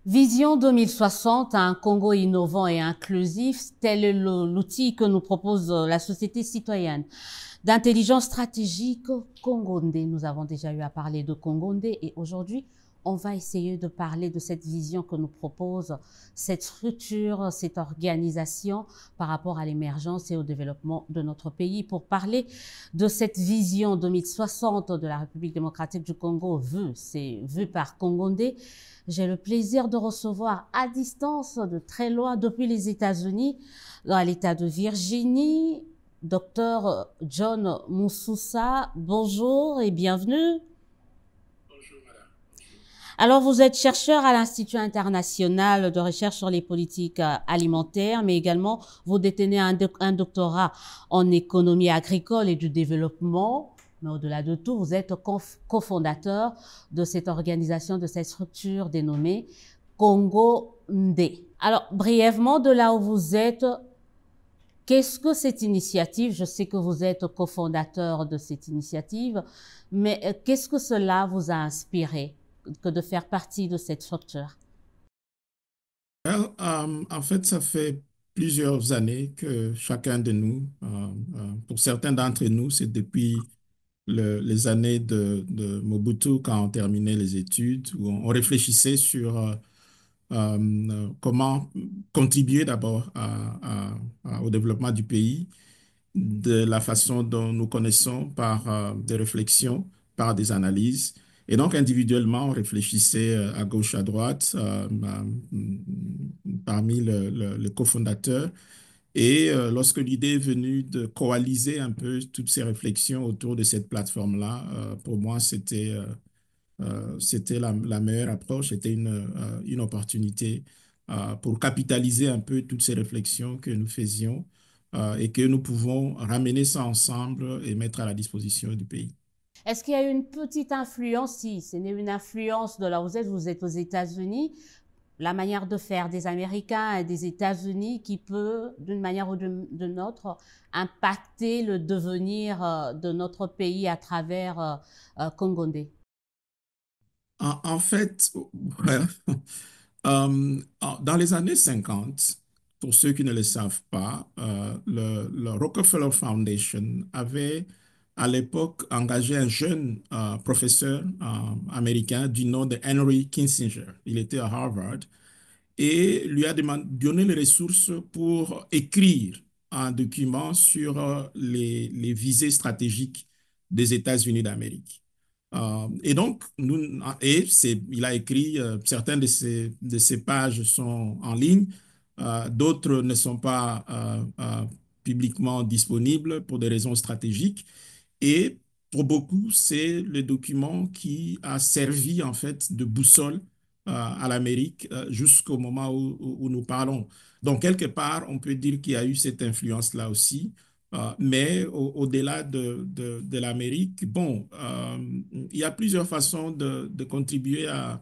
Vision 2060, un Congo innovant et inclusif, tel est l'outil que nous propose la société citoyenne. D'intelligence stratégique congondais. Nous avons déjà eu à parler de Congondais et aujourd'hui, on va essayer de parler de cette vision que nous propose cette structure, cette organisation par rapport à l'émergence et au développement de notre pays. Pour parler de cette vision 2060 de la République démocratique du Congo vue par Congondais, j'ai le plaisir de recevoir à distance, de très loin, depuis les États-Unis, dans l'État de Virginie, Dr John Moussoussa. Bonjour et bienvenue. Bonjour madame. Bonjour. Alors, vous êtes chercheur à l'Institut international de recherche sur les politiques alimentaires, mais également vous détenez un doctorat en économie agricole et du développement. Mais au-delà de tout, vous êtes cofondateur de cette organisation, de cette structure dénommée Congo Ndé. Alors, brièvement, de là où vous êtes, qu'est-ce que cette initiative? Je sais que vous êtes cofondateur de cette initiative, mais qu'est-ce que cela vous a inspiré que de faire partie de cette structure? En fait, ça fait plusieurs années que chacun de nous, pour certains d'entre nous, c'est depuis les années de Mobutu quand on terminait les études, où on réfléchissait sur comment contribuer d'abord au développement du pays de la façon dont nous connaissons par des réflexions, par des analyses. Et donc, individuellement, on réfléchissait à gauche, à droite, parmi les cofondateurs. Et lorsque l'idée est venue de coaliser un peu toutes ces réflexions autour de cette plateforme-là, pour moi, c'était la meilleure approche, c'était une opportunité pour capitaliser un peu toutes ces réflexions que nous faisions et que nous pouvons ramener ça ensemble et mettre à la disposition du pays. Est-ce qu'il y a eu une petite influence, si ce n'est une influence de là où vous êtes aux États-Unis, la manière de faire des Américains et des États-Unis qui peut, d'une manière ou d'une autre, impacter le devenir de notre pays à travers Congondé? En fait, ouais, dans les années 50, pour ceux qui ne le savent pas, le Rockefeller Foundation avait à l'époque engagé un jeune professeur américain du nom de Henry Kissinger. Il était à Harvard et lui a donné les ressources pour écrire un document sur les visées stratégiques des États-Unis d'Amérique. Et donc, il a écrit, certaines de ces pages sont en ligne, d'autres ne sont pas publiquement disponibles pour des raisons stratégiques. Et pour beaucoup, c'est le document qui a servi en fait de boussole à l'Amérique jusqu'au moment où nous parlons. Donc, quelque part, on peut dire qu'il y a eu cette influence-là aussi. Mais au-delà de l'Amérique, bon, il y a plusieurs façons de contribuer à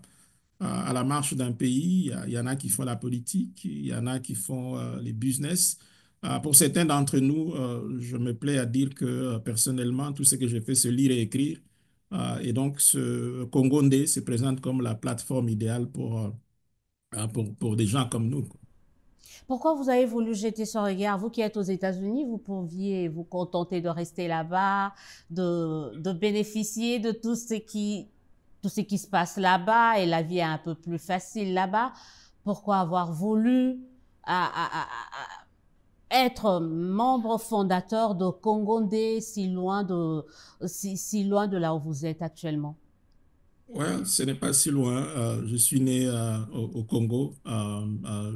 la marche d'un pays. Il y en a qui font la politique, il y en a qui font les business. Pour certains d'entre nous, je me plais à dire que personnellement, tout ce que je fais, c'est lire et écrire. Et donc, ce Congo Ndé se présente comme la plateforme idéale pour des gens comme nous, quoi. Pourquoi vous avez voulu jeter ce regard? Vous qui êtes aux États-Unis, vous pouviez vous contenter de rester là-bas, de bénéficier de tout ce qui se passe là-bas et la vie est un peu plus facile là-bas. Pourquoi avoir voulu être membre fondateur de Congondé si loin de là où vous êtes actuellement? Ouais, ce n'est pas si loin. Je suis né au Congo.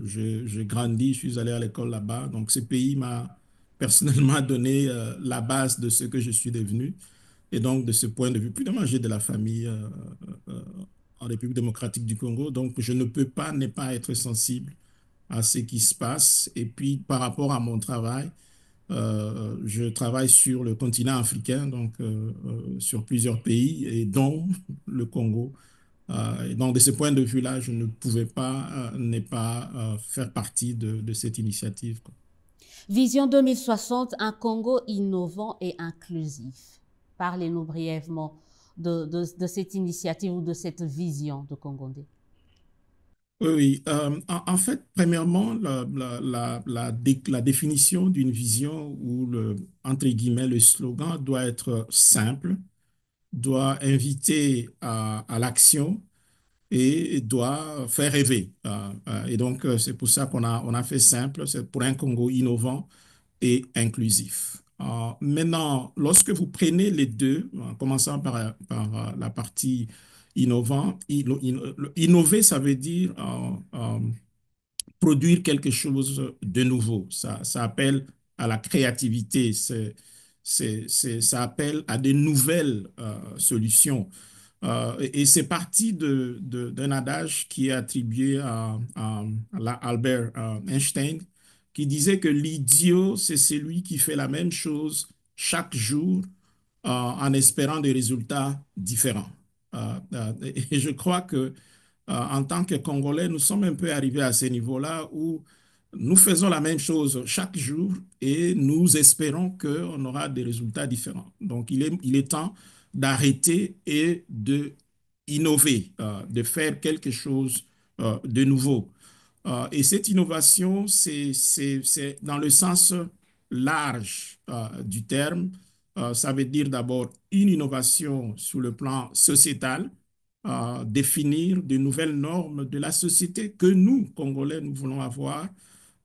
J'ai grandi, je suis allé à l'école là-bas. Donc, ce pays m'a personnellement donné la base de ce que je suis devenu. Et donc, de ce point de vue, puis de j'ai de la famille euh, en République démocratique du Congo. Donc, je ne peux pas ne pas être sensible à ce qui se passe. Et puis, par rapport à mon travail, je travaille sur le continent africain, donc sur plusieurs pays, et dont le Congo. Et donc, de ce point de vue-là, je ne pouvais pas ne pas faire partie de cette initiative, quoi. Vision 2060, un Congo innovant et inclusif. Parlez-nous brièvement de cette initiative ou de cette vision de Congondé. Oui, oui. En fait, premièrement, la définition d'une vision ou entre guillemets, le slogan doit être simple, doit inviter à l'action et doit faire rêver. Et donc, c'est pour ça on a fait simple, c'est pour un Congo innovant et inclusif. Maintenant, lorsque vous prenez les deux, en commençant par la partie innovant, innover, ça veut dire produire quelque chose de nouveau. Ça appelle à la créativité, ça appelle à de nouvelles solutions. Et c'est parti d'un adage qui est attribué à Albert Einstein, qui disait que l'idiot, c'est celui qui fait la même chose chaque jour en espérant des résultats différents. Et je crois que en tant que Congolais, nous sommes un peu arrivés à ce niveau-là où nous faisons la même chose chaque jour et nous espérons qu'on aura des résultats différents. Donc, il est temps d'arrêter et de innover, de faire quelque chose de nouveau. Et cette innovation, c'est dans le sens large du terme. Ça veut dire d'abord une innovation sur le plan sociétal, définir de nouvelles normes de la société que nous, Congolais, nous voulons avoir.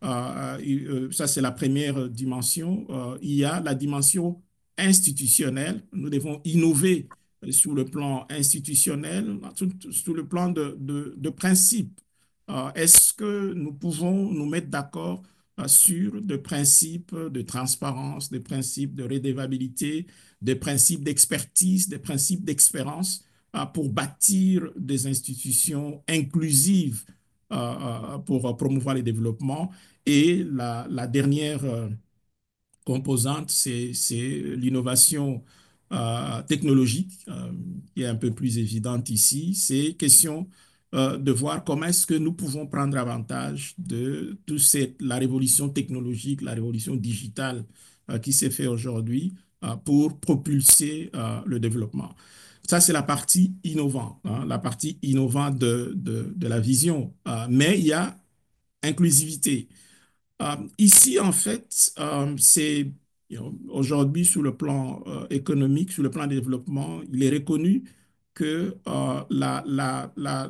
Ça, c'est la première dimension. Il y a la dimension institutionnelle. Nous devons innover sur le plan institutionnel, sur le plan de principe. Est-ce que nous pouvons nous mettre d'accord sur des principes de transparence, des principes de redevabilité, des principes d'expertise, des principes d'expérience pour bâtir des institutions inclusives pour promouvoir le développement. Et la dernière composante, c'est l'innovation technologique, qui est un peu plus évidente ici. C'est question de voir comment est-ce que nous pouvons prendre avantage de la révolution technologique, la révolution digitale qui s'est faite aujourd'hui pour propulser le développement. Ça, c'est la partie innovante, hein, la partie innovante de la vision. Mais il y a inclusivité. Ici, en fait, c'est aujourd'hui sur le plan économique, sur le plan de développement, il est reconnu que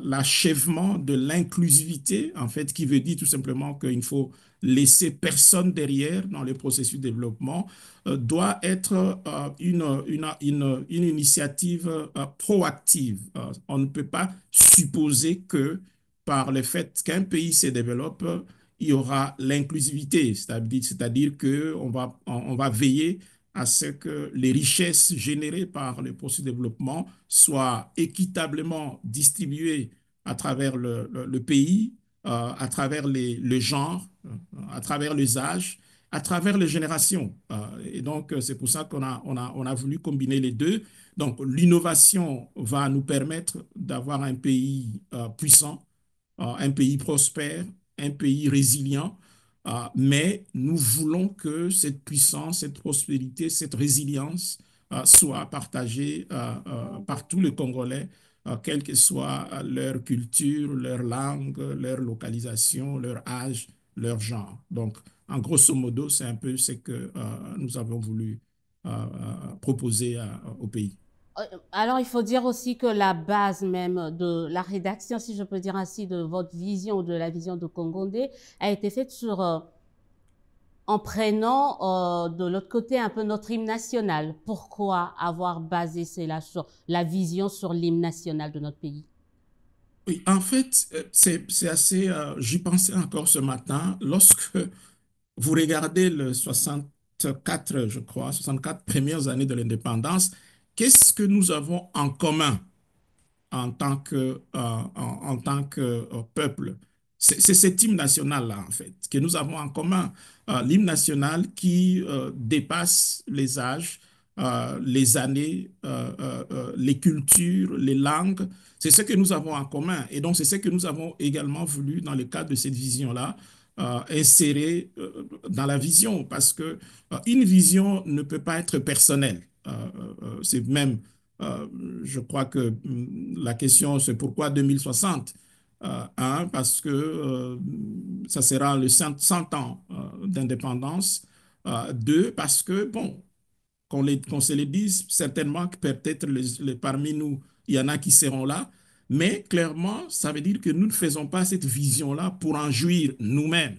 l'achèvement de l'inclusivité, en fait, qui veut dire tout simplement qu'il faut laisser personne derrière dans le processus de développement, doit être une initiative proactive. On ne peut pas supposer que par le fait qu'un pays se développe, il y aura l'inclusivité, c'est-à-dire on va veiller à ce que les richesses générées par le processus de développement soient équitablement distribuées à travers le pays, à travers le genre, à travers les âges, à travers les générations. Et donc, c'est pour ça on a voulu combiner les deux. Donc, l'innovation va nous permettre d'avoir un pays puissant, un pays prospère, un pays résilient, mais nous voulons que cette puissance, cette prospérité, cette résilience soit partagée par tous les Congolais, quelle que soit leur culture, leur langue, leur localisation, leur âge, leur genre. Donc, en grosso modo, c'est un peu ce que nous avons voulu proposer au pays. Alors, il faut dire aussi que la base même de la rédaction, si je peux dire ainsi, de votre vision, de la vision de Congondé, a été faite en prenant de l'autre côté un peu notre hymne national. Pourquoi avoir basé cela sur la vision sur l'hymne national de notre pays? Oui, en fait, c'est assez, j'y pensais encore ce matin, lorsque vous regardez le 64, je crois, 64 premières années de l'indépendance, qu'est-ce que nous avons en commun en tant que peuple? C'est cet hymne national-là, en fait, que nous avons en commun. L'hymne national qui dépasse les âges, les années, les cultures, les langues. C'est ce que nous avons en commun. Et donc, c'est ce que nous avons également voulu, dans le cadre de cette vision-là, insérer dans la vision, parce que une vision ne peut pas être personnelle. C'est même je crois que la question, c'est pourquoi 2060, hein, Un, parce que ça sera le 100 ans d'indépendance. Deux, parce que, bon, qu'on se le dise, certainement que peut-être parmi nous, il y en a qui seront là, mais clairement, ça veut dire que nous ne faisons pas cette vision-là pour en jouir nous-mêmes.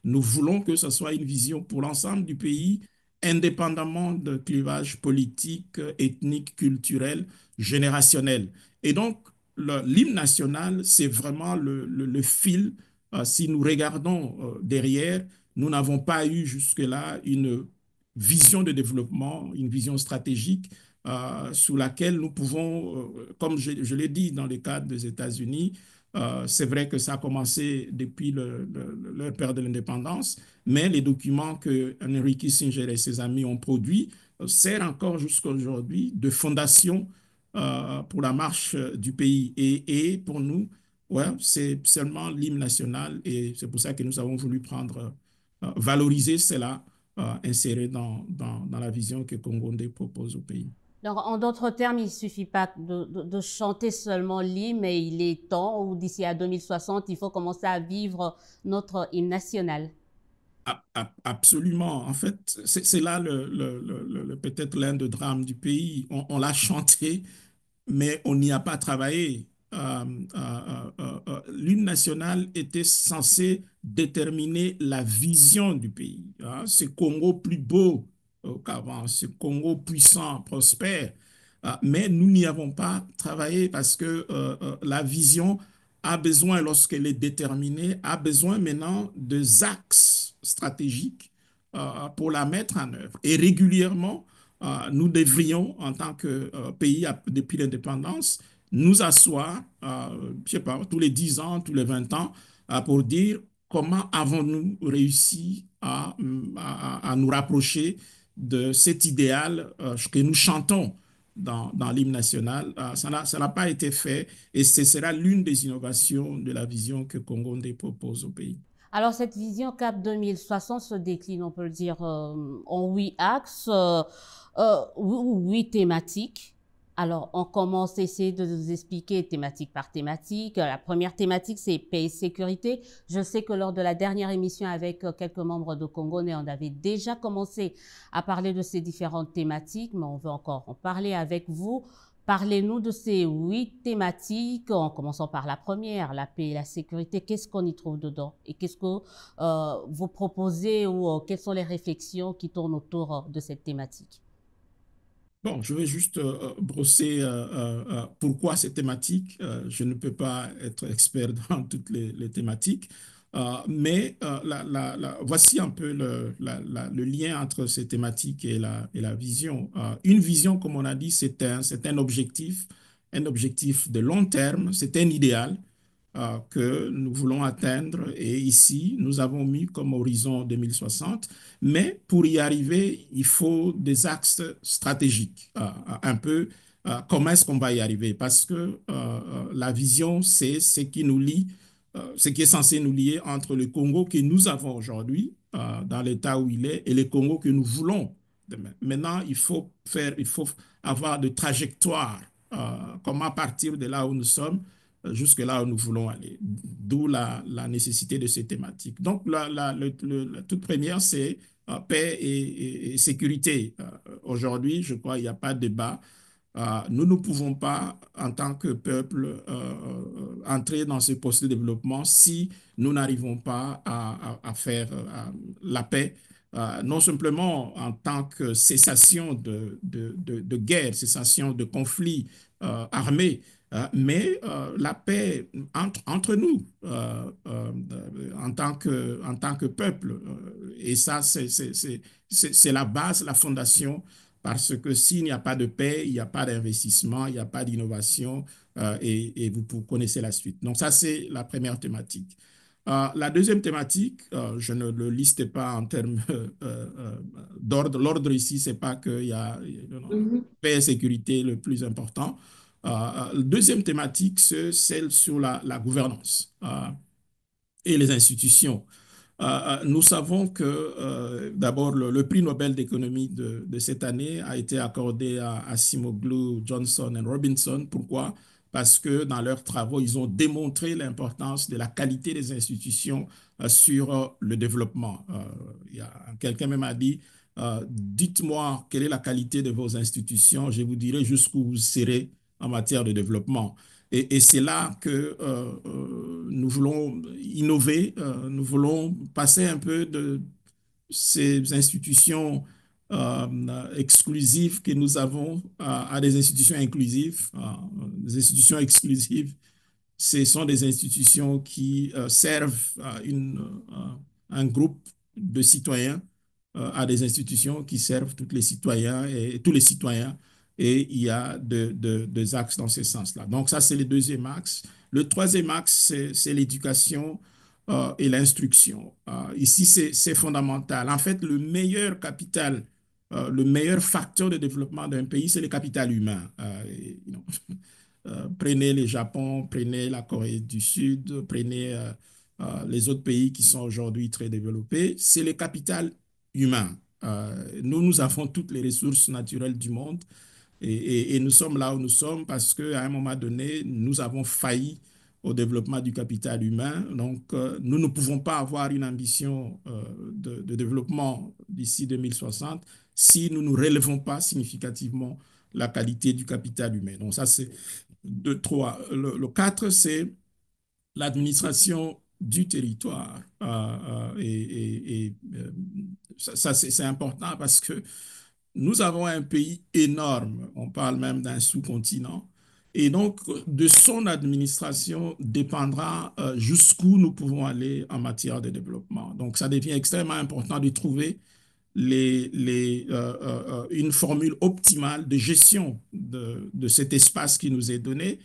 Nous voulons que ce soit une vision pour l'ensemble du pays, indépendamment de clivages politiques, ethniques, culturels, générationnels. Et donc, l'hymne national, c'est vraiment le fil. Si nous regardons derrière, nous n'avons pas eu jusque-là une vision de développement, une vision stratégique sous laquelle nous pouvons, comme je l'ai dit dans le cadre des États-Unis, c'est vrai que ça a commencé depuis leur période de l'indépendance, mais les documents que Henry Kissinger et ses amis ont produits servent encore jusqu'à aujourd'hui de fondation pour la marche du pays. Et pour nous, ouais, c'est seulement l'hymne national et c'est pour ça que nous avons voulu valoriser cela inséré dans la vision que Congo-Ndé propose au pays. Donc, en d'autres termes, il ne suffit pas de chanter seulement l'hymne, mais il est temps, ou d'ici à 2060, il faut commencer à vivre notre hymne national. Absolument. En fait, c'est là peut-être l'un des drames du pays. On l'a chanté, mais on n'y a pas travaillé. L'hymne national était censé déterminer la vision du pays. Hein. Ce Congo plus beau qu'avant, ce Congo puissant, prospère. Mais nous n'y avons pas travaillé parce que la vision a besoin, lorsqu'elle est déterminée, a besoin maintenant de axes stratégiques pour la mettre en œuvre. Et régulièrement, nous devrions, en tant que pays depuis l'indépendance, nous asseoir, je sais pas, tous les 10 ans, tous les 20 ans, pour dire comment avons-nous réussi à nous rapprocher de cet idéal que nous chantons dans l'hymne national. Ça n'a pas été fait et ce sera l'une des innovations de la vision que Congo-Ndé propose au pays. Alors, cette vision CAP 2060 se décline, on peut le dire, en 8 axes, ou 8 thématiques. Alors, on commence à essayer de nous expliquer thématique par thématique. La première thématique, c'est paix et sécurité. Je sais que lors de la dernière émission avec quelques membres de Congo, on avait déjà commencé à parler de ces différentes thématiques, mais on veut encore en parler avec vous. Parlez-nous de ces 8 thématiques, en commençant par la première, la paix et la sécurité. Qu'est-ce qu'on y trouve dedans? Et qu'est-ce que vous proposez ou quelles sont les réflexions qui tournent autour de cette thématique? Bon, je vais juste brosser pourquoi ces thématiques. Je ne peux pas être expert dans toutes les thématiques, mais voici un peu le lien entre ces thématiques et la vision. Une vision, comme on a dit, c'est un objectif de long terme, c'est un idéal que nous voulons atteindre. Et ici, nous avons mis comme horizon 2060. Mais pour y arriver, il faut des axes stratégiques. Un peu comment est-ce qu'on va y arriver? Parce que la vision, c'est ce qui nous lie, ce qui est censé nous lier entre le Congo que nous avons aujourd'hui, dans l'état où il est, et le Congo que nous voulons demain. Maintenant, il faut avoir de trajectoires. Comment partir de là où nous sommes jusque là où nous voulons aller. D'où la nécessité de ces thématiques. Donc, la toute première, c'est paix et sécurité. Aujourd'hui, je crois qu'il n'y a pas de débat. Nous ne pouvons pas, en tant que peuple, entrer dans ce processus de développement si nous n'arrivons pas à faire la paix, non simplement en tant que cessation de guerre, cessation de conflits armés, mais la paix entre nous en tant que peuple. Et ça, c'est la base, la fondation, parce que s'il n'y a pas de paix, il n'y a pas d'investissement, il n'y a pas d'innovation, et vous connaissez la suite. Donc ça, c'est la première thématique. La deuxième thématique, je ne le liste pas en termes d'ordre. L'ordre ici, c'est pas qu'il y a Mhm. paix et sécurité le plus important. La deuxième thématique, c'est celle sur la gouvernance et les institutions. Nous savons que d'abord le prix Nobel d'économie de cette année a été accordé à Acemoglu, Johnson et Robinson. Pourquoi? parce que dans leurs travaux, ils ont démontré l'importance de la qualité des institutions sur le développement. Il y a quelqu'un même a dit, dites-moi quelle est la qualité de vos institutions, je vous dirai jusqu'où vous serez en matière de développement. Et c'est là que nous voulons innover, nous voulons passer un peu de ces institutions exclusives que nous avons à des institutions inclusives. Des institutions exclusives, ce sont des institutions qui servent un groupe de citoyens à des institutions qui servent tous les citoyens et tous les citoyens. Et il y a deux axes dans ce sens-là. Donc ça, c'est le deuxième axe. Le troisième axe, c'est l'éducation et l'instruction. Ici, c'est fondamental. En fait, le meilleur capital, le meilleur facteur de développement d'un pays, c'est le capital humain. Prenez le Japon, prenez la Corée du Sud, prenez les autres pays qui sont aujourd'hui très développés, c'est le capital humain. Nous avons toutes les ressources naturelles du monde et nous sommes là où nous sommes parce qu'à un moment donné, nous avons failli au développement du capital humain. Donc, nous ne pouvons pas avoir une ambition de développement d'ici 2060 si nous ne relevons pas significativement la qualité du capital humain. Donc, ça, c'est deux, trois. Le quatre, c'est l'administration du territoire. Ça, c'est important parce que nous avons un pays énorme, on parle même d'un sous-continent, et donc de son administration dépendra jusqu'où nous pouvons aller en matière de développement. Donc ça devient extrêmement important de trouver une formule optimale de gestion de cet espace qui nous est donné.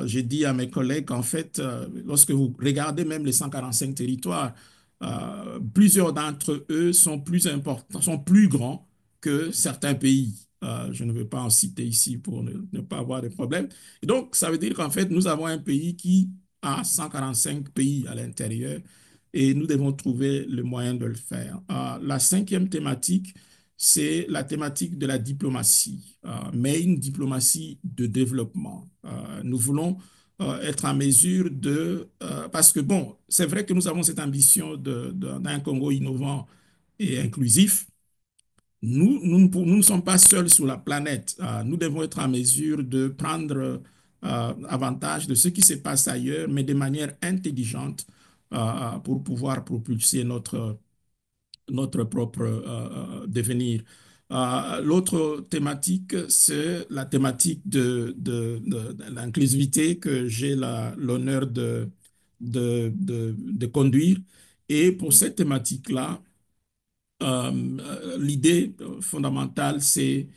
J'ai dit à mes collègues qu'en fait, lorsque vous regardez même les 145 territoires, plusieurs d'entre eux sont plus importants, sont plus grands que certains pays. Je ne vais pas en citer ici pour ne pas avoir de problème. Et donc, ça veut dire qu'en fait, nous avons un pays qui a 145 pays à l'intérieur et nous devons trouver le moyen de le faire. La cinquième thématique, c'est la thématique de la diplomatie, mais une diplomatie de développement. Nous voulons être en mesure parce que bon, c'est vrai que nous avons cette ambition d'un Congo innovant et inclusif. Nous ne sommes pas seuls sur la planète. Nous devons être en mesure de prendre avantage de ce qui se passe ailleurs, mais de manière intelligente pour pouvoir propulser notre propre devenir. L'autre thématique, c'est la thématique de l'inclusivité que j'ai l'honneur de conduire. Et pour cette thématique-là, l'idée fondamentale, c'est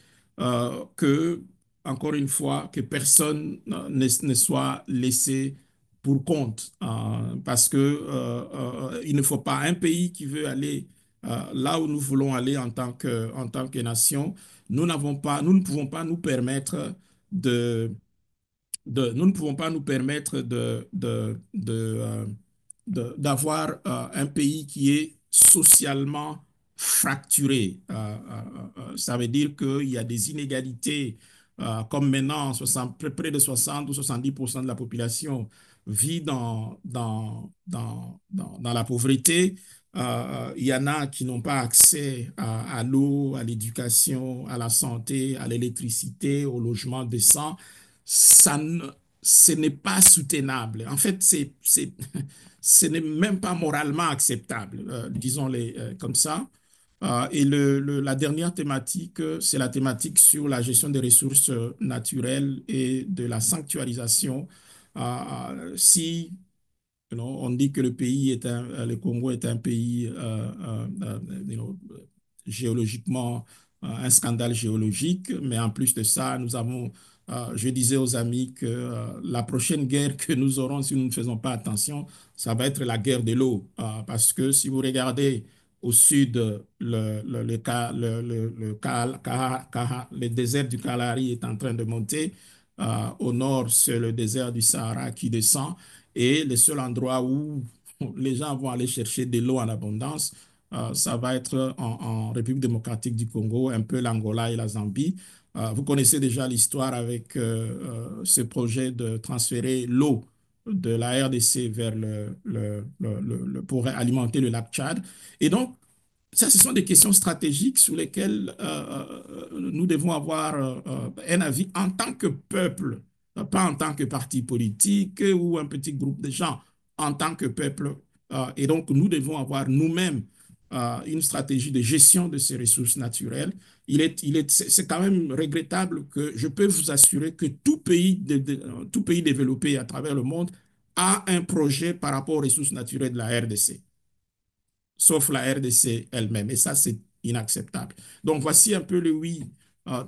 que, encore une fois, que personne ne soit laissé pour compte, parce que il ne faut pas un pays qui veut aller là où nous voulons aller en tant que nation. Nous ne pouvons pas nous permettre de nous ne pouvons pas nous permettre d'avoir un pays qui est socialement fracturé. Ça veut dire qu'il y a des inégalités, comme maintenant, près de 60 ou 70% de la population vit dans la pauvreté. Il y en a qui n'ont pas accès à l'eau, à l'éducation, à la santé, à l'électricité, au logement décent. Ça ne, Ce n'est pas soutenable. En fait, ce n'est même pas moralement acceptable, disons-les comme ça. La dernière thématique, c'est la thématique sur la gestion des ressources naturelles et de la sanctuarisation. Si on dit que le Congo est un pays géologiquement, un scandale géologique, mais en plus de ça, je disais aux amis que la prochaine guerre que nous aurons, si nous ne faisons pas attention, ça va être la guerre de l'eau. Parce que si vous regardez au sud, le désert du Kalahari est en train de monter. Au nord, c'est le désert du Sahara qui descend. Et le seul endroit où les gens vont aller chercher de l'eau en abondance, ça va être en République démocratique du Congo, un peu l'Angola et la Zambie. Vous connaissez déjà l'histoire avec ce projet de transférer l'eau de la RDC vers pour alimenter le lac Tchad. Et donc, ça, ce sont des questions stratégiques sur lesquelles nous devons avoir un avis en tant que peuple, pas en tant que parti politique ou un petit groupe de gens, en tant que peuple. Et donc, nous devons avoir nous-mêmes une stratégie de gestion de ces ressources naturelles. C'est quand même regrettable que je peux vous assurer que tout pays développé à travers le monde a un projet par rapport aux ressources naturelles de la RDC, sauf la RDC elle-même. Et ça, c'est inacceptable. Donc, voici un peu les huit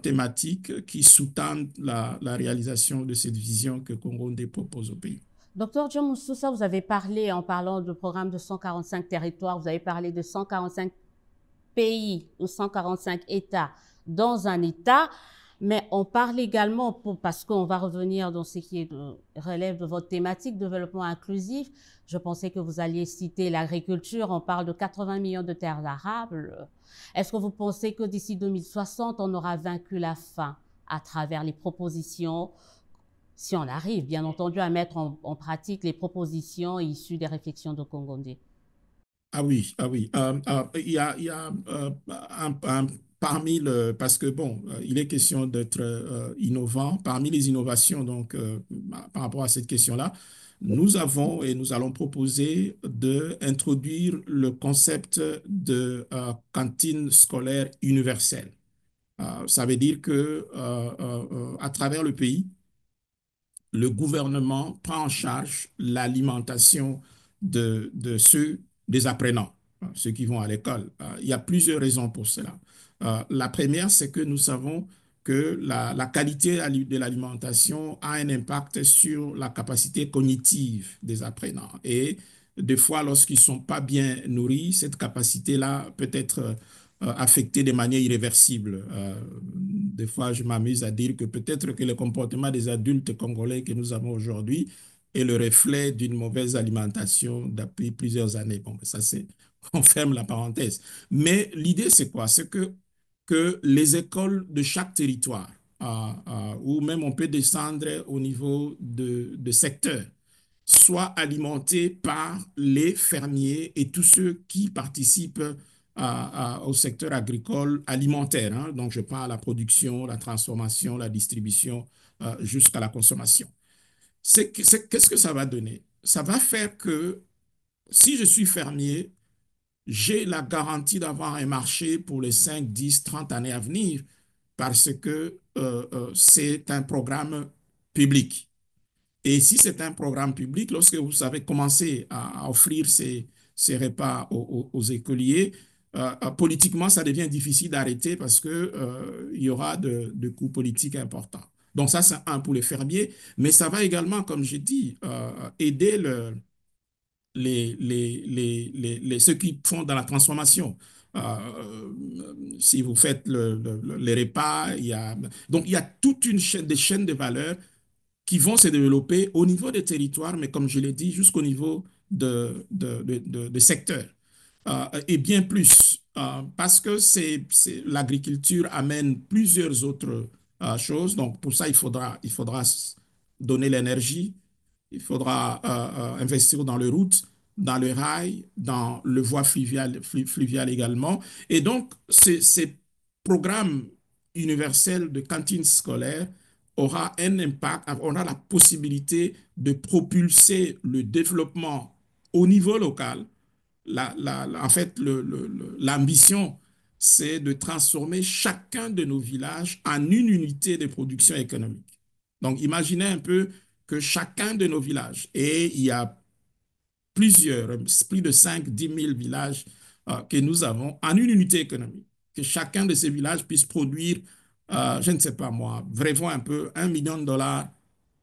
thématiques qui sous-tendent la réalisation de cette vision que Congo-Ndé propose au pays. Docteur John Moussoussa, vous avez parlé, en parlant du programme de 145 territoires, vous avez parlé de 145 pays ou 145 États dans un État, mais on parle également, parce qu'on va revenir dans ce qui relève de votre thématique, développement inclusif. Je pensais que vous alliez citer l'agriculture, on parle de 80 millions de terres arables. Est-ce que vous pensez que d'ici 2060, on aura vaincu la faim à travers les propositions, si on arrive, bien entendu, à mettre en pratique les propositions issues des réflexions de Congo-Ndé? Ah oui, ah oui. Il y a parmi parce que bon, il est question d'être innovant. Parmi les innovations, donc, par rapport à cette question-là, nous avons et nous allons proposer d'introduire le concept de cantine scolaire universelle. Ça veut dire que à travers le pays, le gouvernement prend en charge l'alimentation de ceux, des apprenants, ceux qui vont à l'école. Il y a plusieurs raisons pour cela. La première, c'est que nous savons que la qualité de l'alimentation a un impact sur la capacité cognitive des apprenants. Et des fois, lorsqu'ils ne sont pas bien nourris, cette capacité-là peut être affectée de manière irréversible. Des fois, je m'amuse à dire que peut-être que le comportement des adultes congolais que nous avons aujourd'hui est le reflet d'une mauvaise alimentation depuis plusieurs années. Bon, ça, c'est, on ferme la parenthèse. Mais l'idée, c'est quoi? C'est que les écoles de chaque territoire, ou même on peut descendre au niveau de secteurs, soient alimentées par les fermiers et tous ceux qui participent au secteur agricole alimentaire, hein. Donc, je parle la production, la transformation, la distribution, jusqu'à la consommation. Qu'est-ce que ça va donner? Ça va faire que si je suis fermier, j'ai la garantie d'avoir un marché pour les 5, 10, 30 années à venir parce que c'est un programme public. Et si c'est un programme public, lorsque vous avez commencé à offrir ces repas aux écoliers, politiquement, ça devient difficile d'arrêter parce que, il y aura de coûts politiques importants. Donc ça, c'est un pour les fermiers, mais ça va également, comme j'ai dit, aider ceux qui font dans la transformation. Si vous faites les repas, donc il y a toute une chaîne, des chaînes de valeur qui vont se développer au niveau des territoires, mais comme je l'ai dit, jusqu'au niveau de secteurs. Et bien plus, parce que l'agriculture amène plusieurs autres choses. Donc, pour ça, il faudra donner l'énergie, il faudra investir dans les routes, dans le rail, dans le voie fluvial également. Et donc, ces programmes universels de cantines scolaires aura un impact, on a la possibilité de propulser le développement au niveau local. En fait, l'ambition, c'est de transformer chacun de nos villages en une unité de production économique. Donc, imaginez un peu que chacun de nos villages, et il y a plus de 5, 10 000 villages que nous avons en une unité économique. Que chacun de ces villages puisse produire, je ne sais pas moi, vraiment un peu, 1 million de dollars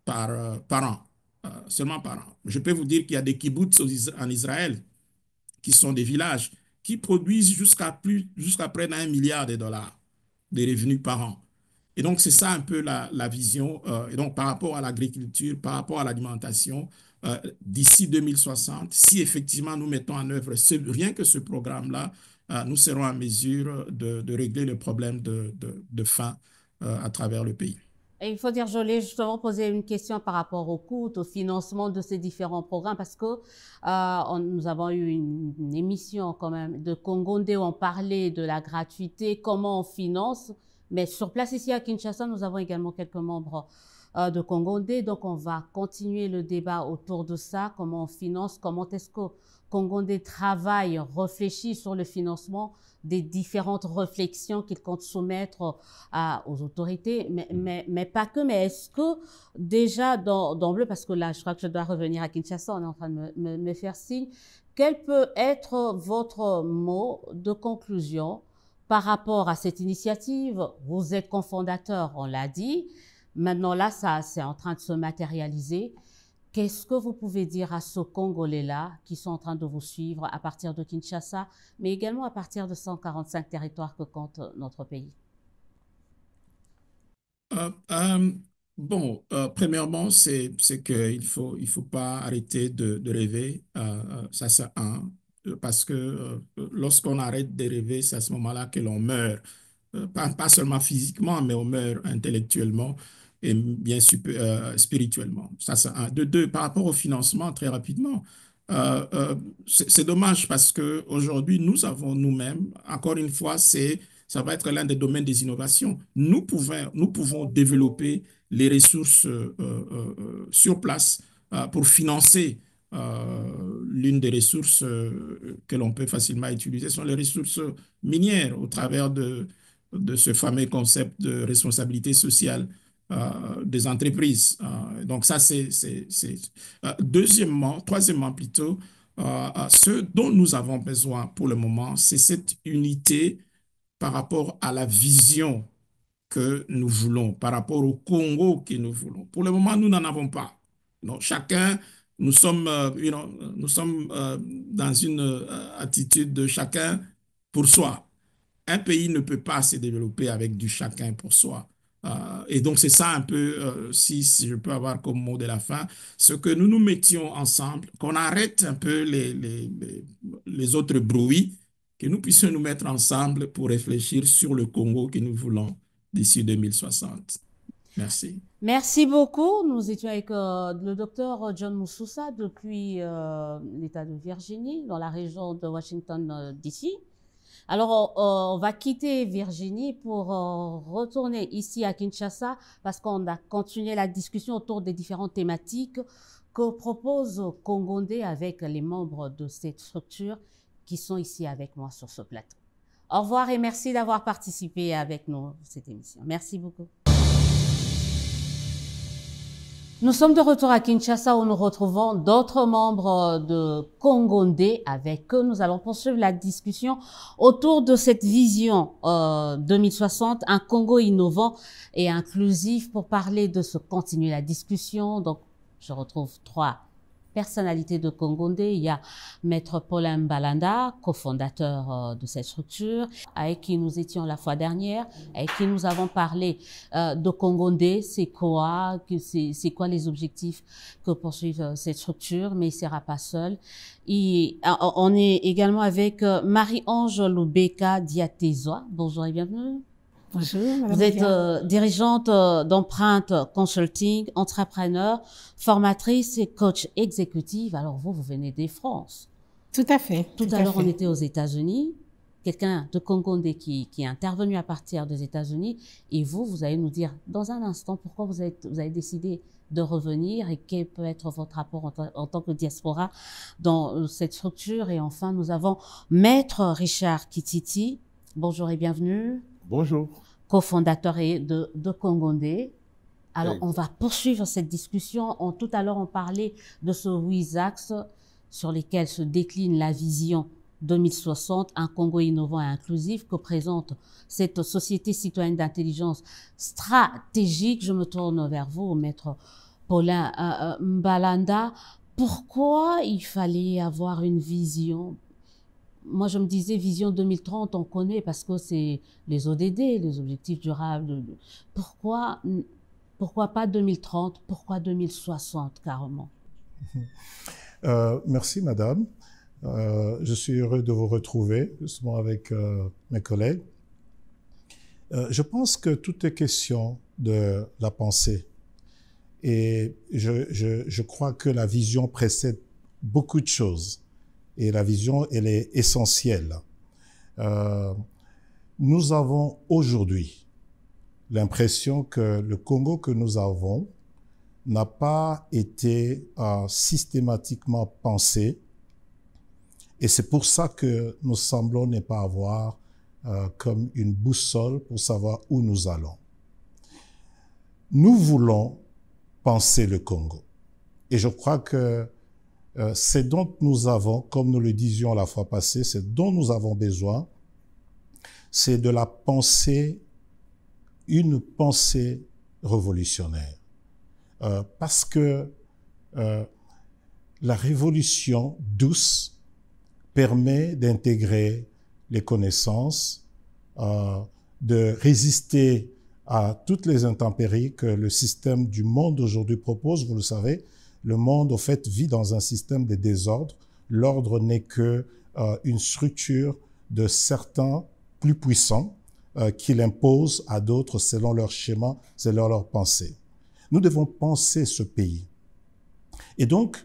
par an, seulement par an. Je peux vous dire qu'il y a des kibbutz en Israël qui sont des villages qui produisent jusqu'à près d'1 milliard de dollars de revenus par an. Et donc, c'est ça un peu la vision. Et donc, par rapport à l'agriculture, par rapport à l'alimentation, d'ici 2060, si effectivement nous mettons en œuvre rien que ce programme-là, nous serons en mesure de régler le problème de faim à travers le pays. Et il faut dire, je voulais justement poser une question par rapport au coût, au financement de ces différents programmes, parce que nous avons eu une émission quand même de Congondé où on parlait de la gratuité, comment on finance, mais sur place ici à Kinshasa, nous avons également quelques membres de Congondé, donc on va continuer le débat autour de ça, comment on finance, comment est-ce que Congondé travaille, réfléchit sur le financement des différentes réflexions qu'il compte soumettre aux autorités, mais pas que, mais est-ce que déjà d'emblée, parce que là, je crois que je dois revenir à Kinshasa, on est en train de me faire signe, quel peut être votre mot de conclusion par rapport à cette initiative? Vous êtes cofondateur, on l'a dit, maintenant là, ça, c'est en train de se matérialiser. Qu'est-ce que vous pouvez dire à ce Congolais-là qui sont en train de vous suivre à partir de Kinshasa, mais également à partir de 145 territoires que compte notre pays? Euh, euh, bon, premièrement, c'est qu'il faut pas arrêter de rêver. Ça, c'est un. Parce que lorsqu'on arrête de rêver, c'est à ce moment-là que l'on meurt. Pas seulement physiquement, mais on meurt intellectuellement et bien spirituellement. Ça, c'est un. De deux, par rapport au financement, très rapidement, euh, euh, c'est dommage parce qu'aujourd'hui, nous avons nous-mêmes, encore une fois, ça va être l'un des domaines des innovations. Nous pouvons développer les ressources sur place pour financer l'une des ressources que l'on peut facilement utiliser, sont les ressources minières au travers de ce fameux concept de responsabilité sociale des entreprises. Donc ça, deuxièmement, troisièmement plutôt, ce dont nous avons besoin pour le moment, c'est cette unité par rapport à la vision que nous voulons, par rapport au Congo que nous voulons. Pour le moment, nous n'en avons pas. Donc, chacun, nous sommes dans une attitude de chacun pour soi. Un pays ne peut pas se développer avec du chacun pour soi. Et donc, c'est ça un peu, si je peux avoir comme mot de la fin, ce que nous nous mettions ensemble, qu'on arrête un peu les autres bruits, que nous puissions nous mettre ensemble pour réfléchir sur le Congo que nous voulons d'ici 2060. Merci. Merci beaucoup. Nous étions avec le docteur John Moussoussa depuis l'État de Virginie, dans la région de Washington, D.C. Alors, on va quitter Virginie pour retourner ici à Kinshasa parce qu'on a continué la discussion autour des différentes thématiques que propose Congondé avec les membres de cette structure qui sont ici avec moi sur ce plateau. Au revoir et merci d'avoir participé avec nous à cette émission. Merci beaucoup. Nous sommes de retour à Kinshasa où nous retrouvons d'autres membres de Congondé. Avec eux, nous allons poursuivre la discussion autour de cette vision 2060, un Congo innovant et inclusif. Pour parler de ce, continuer la discussion, donc je retrouve trois personnalités de Congondé. Il y a Maître Paulin Mbalanda, cofondateur de cette structure, avec qui nous étions la fois dernière, avec qui nous avons parlé de Congondé, c'est quoi les objectifs que poursuit cette structure, mais il ne sera pas seul. On est également avec Marie-Ange Lubeka Diatezoa. Bonjour et bienvenue. Bonjour, Madame. Vous êtes dirigeante d'Empreinte Consulting, entrepreneur, formatrice et coach exécutive. Alors vous venez des France. Tout à fait. Tout à l'heure, on était aux États-Unis. Quelqu'un de Congondé qui est intervenu à partir des États-Unis. Et vous allez nous dire dans un instant pourquoi vous avez décidé de revenir et quel peut être votre rapport en tant que diaspora dans cette structure. Et enfin, nous avons Maître Richard Kititi. Bonjour et bienvenue. Bonjour. Cofondateur de Congondé. Alors, on va poursuivre cette discussion. Tout à l'heure, on parlait de ce 8 axes sur lesquels se décline la vision 2060, un Congo innovant et inclusif que présente cette société citoyenne d'intelligence stratégique. Je me tourne vers vous, Maître Paulin Mbalanda. Pourquoi il fallait avoir une vision? Moi, je me disais, vision 2030, on connaît parce que c'est les ODD, les objectifs durables. Pourquoi pas 2030? Pourquoi 2060, carrément? Merci, madame. Je suis heureux de vous retrouver, justement, avec mes collègues. Je pense que tout est question de la pensée. Et je crois que la vision précède beaucoup de choses. Et la vision, elle est essentielle. Nous avons aujourd'hui l'impression que le Congo que nous avons n'a pas été systématiquement pensé. Et c'est pour ça que nous semblons ne pas avoir comme une boussole pour savoir où nous allons. Nous voulons penser le Congo. Et je crois que c'est dont nous avons, comme nous le disions la fois passée, c'est dont nous avons besoin, c'est de la pensée, une pensée révolutionnaire. Parce que la révolution douce permet d'intégrer les connaissances, de résister à toutes les intempéries que le système du monde aujourd'hui propose. Vous le savez, le monde, au fait, vit dans un système de désordre. L'ordre n'est que une structure de certains plus puissants qui l'imposent à d'autres selon leur schéma, selon leur pensée. Nous devons penser ce pays. Et donc,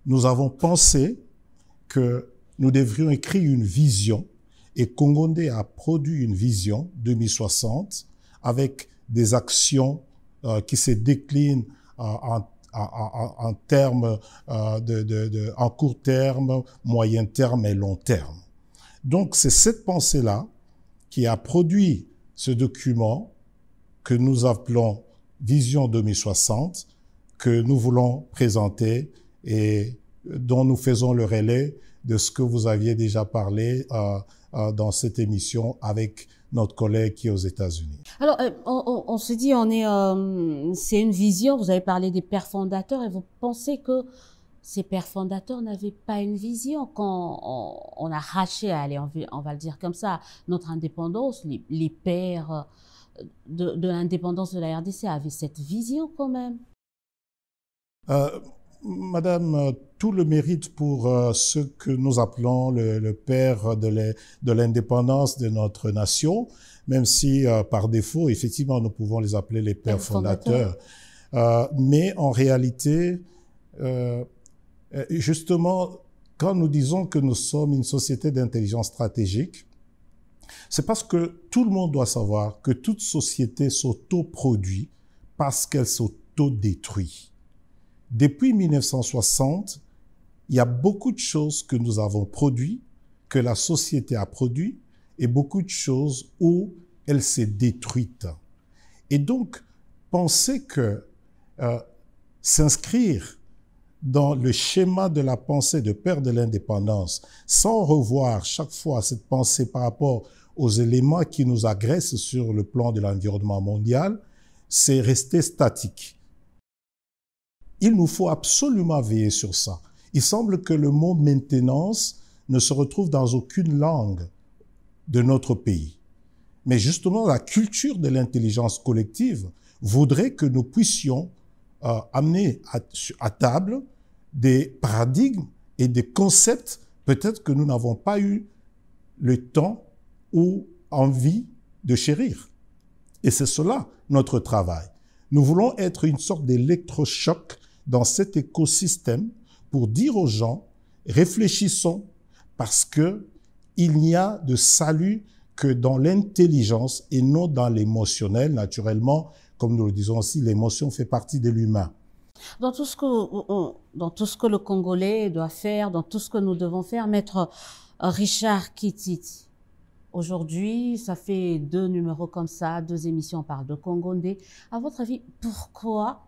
nous avons pensé que nous devrions écrire une vision, et Congondé a produit une vision 2060 avec des actions qui se déclinent en termes en court terme, moyen terme et long terme. Donc, c'est cette pensée-là qui a produit ce document que nous appelons Vision 2060, que nous voulons présenter et dont nous faisons le relais de ce que vous aviez déjà parlé dans cette émission avec notre collègue qui est aux États-Unis. Alors, on se dit, c'est une vision. Vous avez parlé des pères fondateurs et vous pensez que ces pères fondateurs n'avaient pas une vision quand on a arraché, allez, on va le dire comme ça, notre indépendance. Les pères de l'indépendance de la RDC avaient cette vision quand même. Madame, tout le mérite pour ce que nous appelons le père de l'indépendance de notre nation, même si par défaut, effectivement, nous pouvons les appeler les pères fondateurs. Mais en réalité, justement, quand nous disons que nous sommes une société d'intelligence stratégique, c'est parce que tout le monde doit savoir que toute société s'autoproduit parce qu'elle s'autodétruit. Depuis 1960, il y a beaucoup de choses que nous avons produites, que la société a produites, et beaucoup de choses où elle s'est détruite. Et donc, penser que s'inscrire dans le schéma de la pensée de père de l'indépendance, sans revoir chaque fois cette pensée par rapport aux éléments qui nous agressent sur le plan de l'environnement mondial, c'est rester statique. Il nous faut absolument veiller sur ça. Il semble que le mot maintenance ne se retrouve dans aucune langue de notre pays. Mais justement, la culture de l'intelligence collective voudrait que nous puissions amener à table des paradigmes et des concepts peut-être que nous n'avons pas eu le temps ou envie de chérir. Et c'est cela notre travail. Nous voulons être une sorte d'électrochoc dans cet écosystème pour dire aux gens, réfléchissons parce que il n'y a de salut que dans l'intelligence et non dans l'émotionnel. Naturellement, comme nous le disons aussi, l'émotion fait partie de l'humain. Dans tout ce que le Congolais doit faire, dans tout ce que nous devons faire, Maître Richard Kititi, aujourd'hui, ça fait 2 numéros comme ça, 2 émissions, on parle de Congondé. À votre avis, pourquoi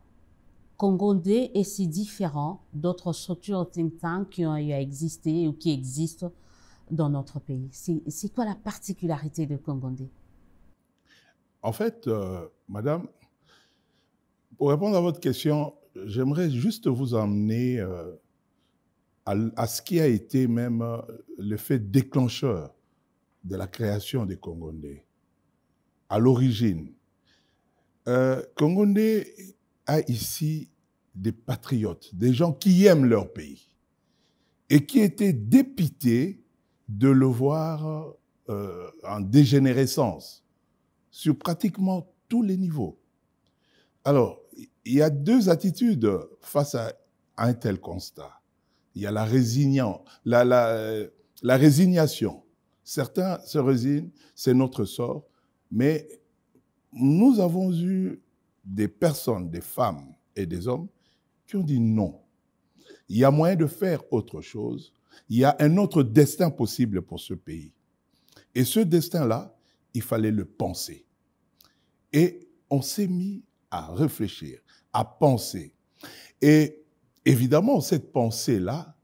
Congondé est si différent d'autres structures think tank qui ont eu à exister ou qui existent dans notre pays? C'est quoi la particularité de Congondé? En fait, madame, pour répondre à votre question, j'aimerais juste vous emmener à ce qui a été même le fait déclencheur de la création des Congondé. À l'origine, Congondé a ici des patriotes, des gens qui aiment leur pays et qui étaient dépités de le voir en dégénérescence. sur pratiquement tous les niveaux. Alors, il y a deux attitudes face à un tel constat. Il y a la résignation. Certains se résignent, c'est notre sort, mais nous avons eu des personnes, des femmes et des hommes qui ont dit non. Il y a moyen de faire autre chose. Il y a un autre destin possible pour ce pays. Et ce destin-là, il fallait le penser. Et on s'est mis à réfléchir, à penser. Et évidemment, cette pensée-là,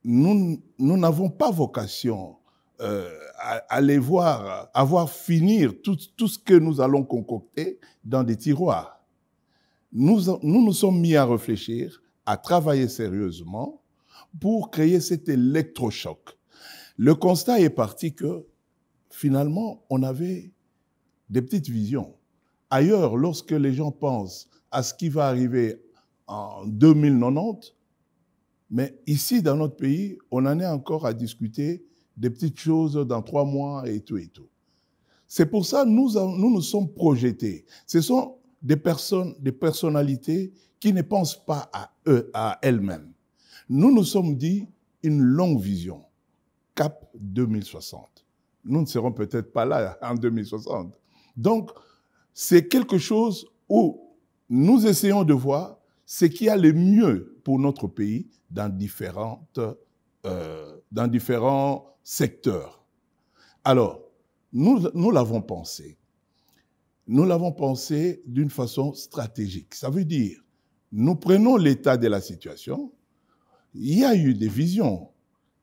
nous n'avons pas vocation à aller voir, à voir finir tout ce que nous allons concocter dans des tiroirs. Nous sommes mis à réfléchir, à travailler sérieusement pour créer cet électrochoc. Le constat est parti que, finalement, on avait des petites visions. Ailleurs, lorsque les gens pensent à ce qui va arriver en 2090, mais ici, dans notre pays, on en est encore à discuter des petites choses dans 3 mois et tout et tout. C'est pour ça que nous sommes projetés. Ce sont des personnes, des personnalités qui ne pensent pas à eux, à elles-mêmes. Nous nous sommes dit une longue vision, cap 2060. Nous ne serons peut-être pas là en 2060. Donc, c'est quelque chose où nous essayons de voir ce qui a le mieux pour notre pays dans différents secteurs. Alors, nous l'avons pensé. Nous l'avons pensé d'une façon stratégique. Ça veut dire, nous prenons l'état de la situation. Il y a eu des visions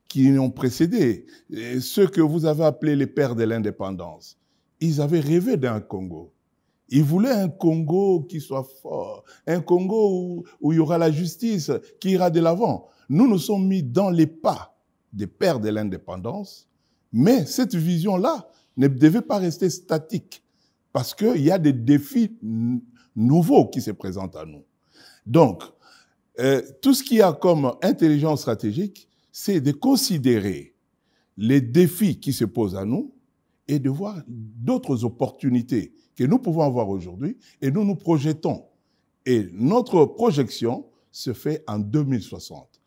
qui ont précédé. Ceux que vous avez appelés les pères de l'indépendance, ils avaient rêvé d'un Congo. Ils voulaient un Congo qui soit fort, un Congo où il y aura la justice, qui ira de l'avant. Nous nous sommes mis dans les pas des pères de l'indépendance, mais cette vision-là ne devait pas rester statique, parce qu'il y a des défis nouveaux qui se présentent à nous. Donc, tout ce qu'il y a comme intelligence stratégique, c'est de considérer les défis qui se posent à nous et de voir d'autres opportunités que nous pouvons avoir aujourd'hui, et nous nous projetons. Et notre projection se fait en 2060.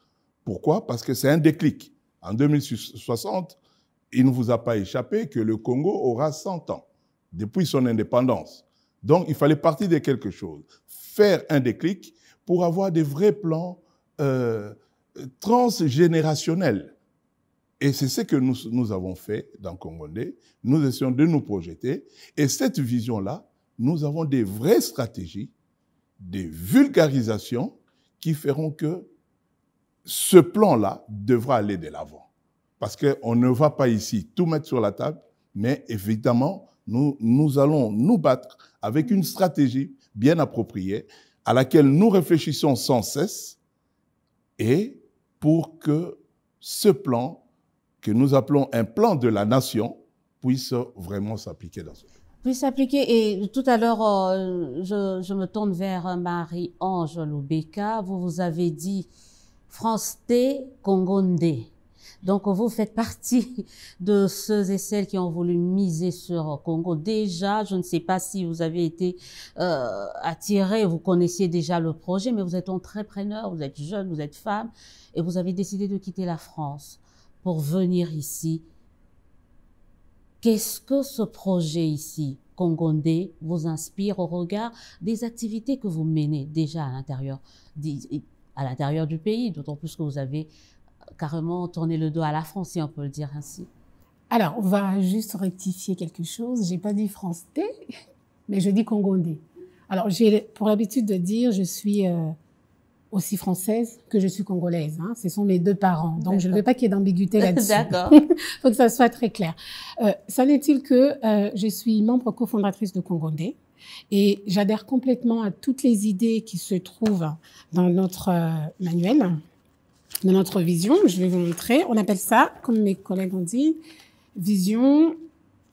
Pourquoi? Parce que c'est un déclic. En 2060, il ne vous a pas échappé que le Congo aura 100 ans depuis son indépendance. Donc, il fallait partir de quelque chose, faire un déclic pour avoir des vrais plans transgénérationnels. Et c'est ce que nous avons fait dans Congondé. Nous essayons de nous projeter. Et cette vision-là, nous avons des vraies stratégies, des vulgarisations qui feront que ce plan-là devra aller de l'avant. Parce qu'on ne va pas ici tout mettre sur la table, mais évidemment, nous allons nous battre avec une stratégie bien appropriée à laquelle nous réfléchissons sans cesse, et pour que ce plan, que nous appelons un plan de la nation, puisse vraiment s'appliquer dans ce pays. Puisse s'appliquer. Et tout à l'heure, je me tourne vers Marie-Ange Lubeka. Vous avez dit France-T, Congondé. Donc, vous faites partie de ceux et celles qui ont voulu miser sur Congo. Déjà, je ne sais pas si vous avez été attiré, vous connaissiez déjà le projet, mais vous êtes entrepreneur, vous êtes jeune, vous êtes femme, et vous avez décidé de quitter la France pour venir ici. Qu'est-ce que ce projet ici, Congondé, vous inspire au regard des activités que vous menez déjà à l'intérieur du pays, d'autant plus que vous avez carrément tourné le dos à la France, si on peut le dire ainsi? Alors, on va juste rectifier quelque chose. J'ai pas dit France-T, mais je dis Congondé. Alors, j'ai pour habitude de dire je suis aussi française que je suis congolaise. Hein. Ce sont mes deux parents. Donc, je ne veux pas qu'il y ait d'ambiguïté là-dessus. D'accord. Faut que ça soit très clair. Ça n'est-il que je suis membre cofondatrice de Congondé et j'adhère complètement à toutes les idées qui se trouvent dans notre manuel, dans notre vision. Je vais vous montrer. On appelle ça, comme mes collègues ont dit, vision,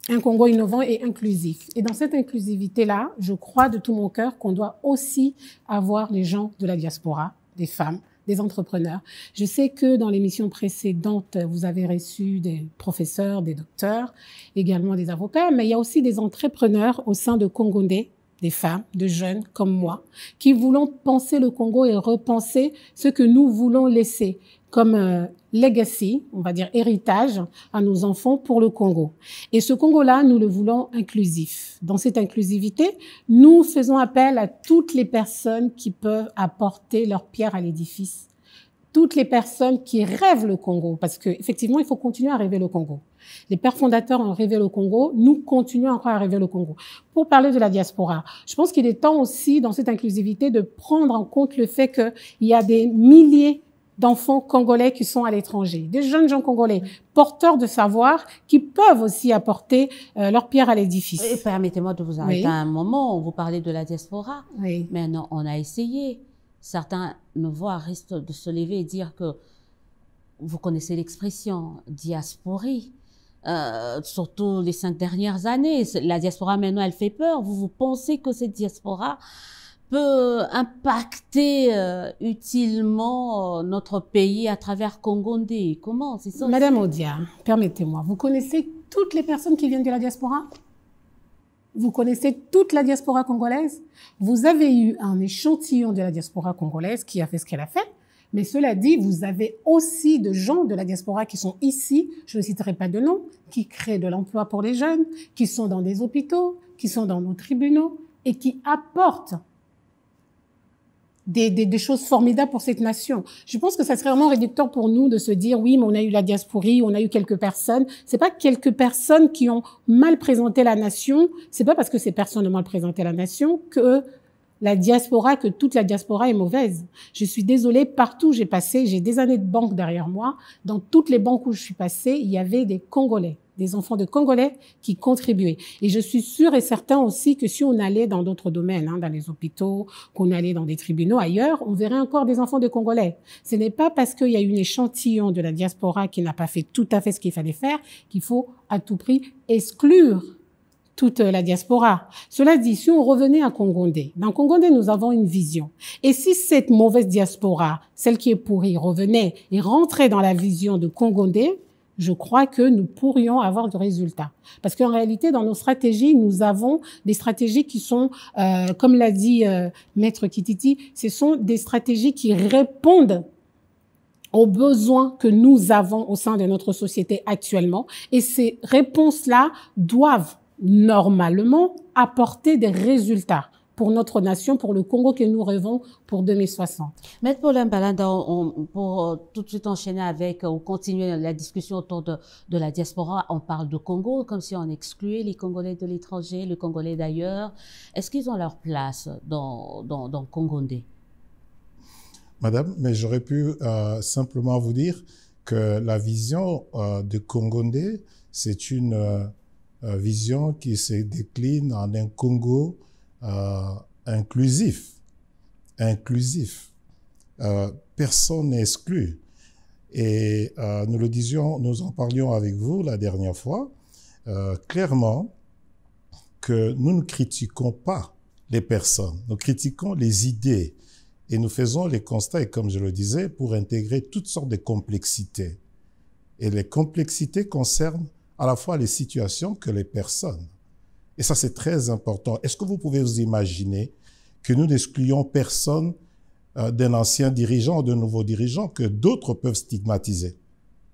un Congo innovant et inclusif. Et dans cette inclusivité-là, je crois de tout mon cœur qu'on doit aussi avoir les gens de la diaspora, des femmes, des entrepreneurs. Je sais que dans l'émission précédente, vous avez reçu des professeurs, des docteurs, également des avocats, mais il y a aussi des entrepreneurs au sein de Congondé, des femmes, de jeunes comme moi, qui voulons penser le Congo et repenser ce que nous voulons laisser comme legacy, on va dire héritage à nos enfants pour le Congo. Et ce Congo-là, nous le voulons inclusif. Dans cette inclusivité, nous faisons appel à toutes les personnes qui peuvent apporter leur pierre à l'édifice. Toutes les personnes qui rêvent le Congo, parce que effectivement, il faut continuer à rêver le Congo. Les pères fondateurs ont rêvé le Congo, nous continuons encore à rêver le Congo. Pour parler de la diaspora, je pense qu'il est temps aussi, dans cette inclusivité, de prendre en compte le fait qu'il y a des milliers d'enfants congolais qui sont à l'étranger, des jeunes gens congolais porteurs de savoir qui peuvent aussi apporter leur pierre à l'édifice. Permettez-moi de vous arrêter Oui. un moment. Vous parlez de la diaspora. Oui. Mais non, on a essayé. Certains me voient risquent de se lever et dire que vous connaissez l'expression diasporie. Surtout les 5 dernières années. La diaspora, maintenant, elle fait peur. Vous pensez que cette diaspora peut impacter utilement notre pays à travers Congondé? Comment? C'est ça? Madame Odia, permettez-moi, vous connaissez toutes les personnes qui viennent de la diaspora? Vous connaissez toute la diaspora congolaise? Vous avez eu un échantillon de la diaspora congolaise qui a fait ce qu'elle a fait. Mais cela dit, vous avez aussi de gens de la diaspora qui sont ici, je ne citerai pas de nom, qui créent de l'emploi pour les jeunes, qui sont dans des hôpitaux, qui sont dans nos tribunaux et qui apportent des choses formidables pour cette nation. Je pense que ça serait vraiment réducteur pour nous de se dire oui, mais on a eu la diasporie, on a eu quelques personnes. C'est pas quelques personnes qui ont mal présenté la nation. C'est pas parce que ces personnes ont mal présenté la nation que toute la diaspora est mauvaise. Je suis désolée, partout où j'ai passé, j'ai des années de banque derrière moi. Dans toutes les banques où je suis passée, il y avait des Congolais, des enfants de Congolais qui contribuaient. Et je suis sûre et certain aussi que si on allait dans d'autres domaines, dans les hôpitaux, qu'on allait dans des tribunaux ailleurs, on verrait encore des enfants de Congolais. Ce n'est pas parce qu'il y a eu un échantillon de la diaspora qui n'a pas fait tout à fait ce qu'il fallait faire qu'il faut à tout prix exclure toute la diaspora. Cela dit, si on revenait à Congondé, dans Congondé, nous avons une vision. Et si cette mauvaise diaspora, celle qui est pourrie, revenait et rentrait dans la vision de Congondé, je crois que nous pourrions avoir de résultats. Parce qu'en réalité, dans nos stratégies, nous avons des stratégies qui sont, comme l'a dit Maître Kititi, ce sont des stratégies qui répondent aux besoins que nous avons au sein de notre société actuellement. Et ces réponses-là doivent normalement apporter des résultats pour notre nation, pour le Congo que nous rêvons pour 2060. Maître Paulin Balanda, pour tout de suite enchaîner avec, ou continuer la discussion autour de la diaspora, on parle de Congo comme si on excluait les Congolais de l'étranger, les Congolais d'ailleurs. Est-ce qu'ils ont leur place dans Congondé? Madame, mais j'aurais pu simplement vous dire que la vision de Congondé, c'est une vision qui se décline en un Congo inclusif. Personne n'est exclu. Et nous le disions, nous en parlions avec vous la dernière fois, clairement que nous ne critiquons pas les personnes, nous critiquons les idées et nous faisons les constats, et comme je le disais, pour intégrer toutes sortes de complexités. Et les complexités concernent à la fois les situations que les personnes. Et ça, c'est très important. Est-ce que vous pouvez vous imaginer que nous n'excluons personne d'un ancien dirigeant ou d'un nouveau dirigeant que d'autres peuvent stigmatiser?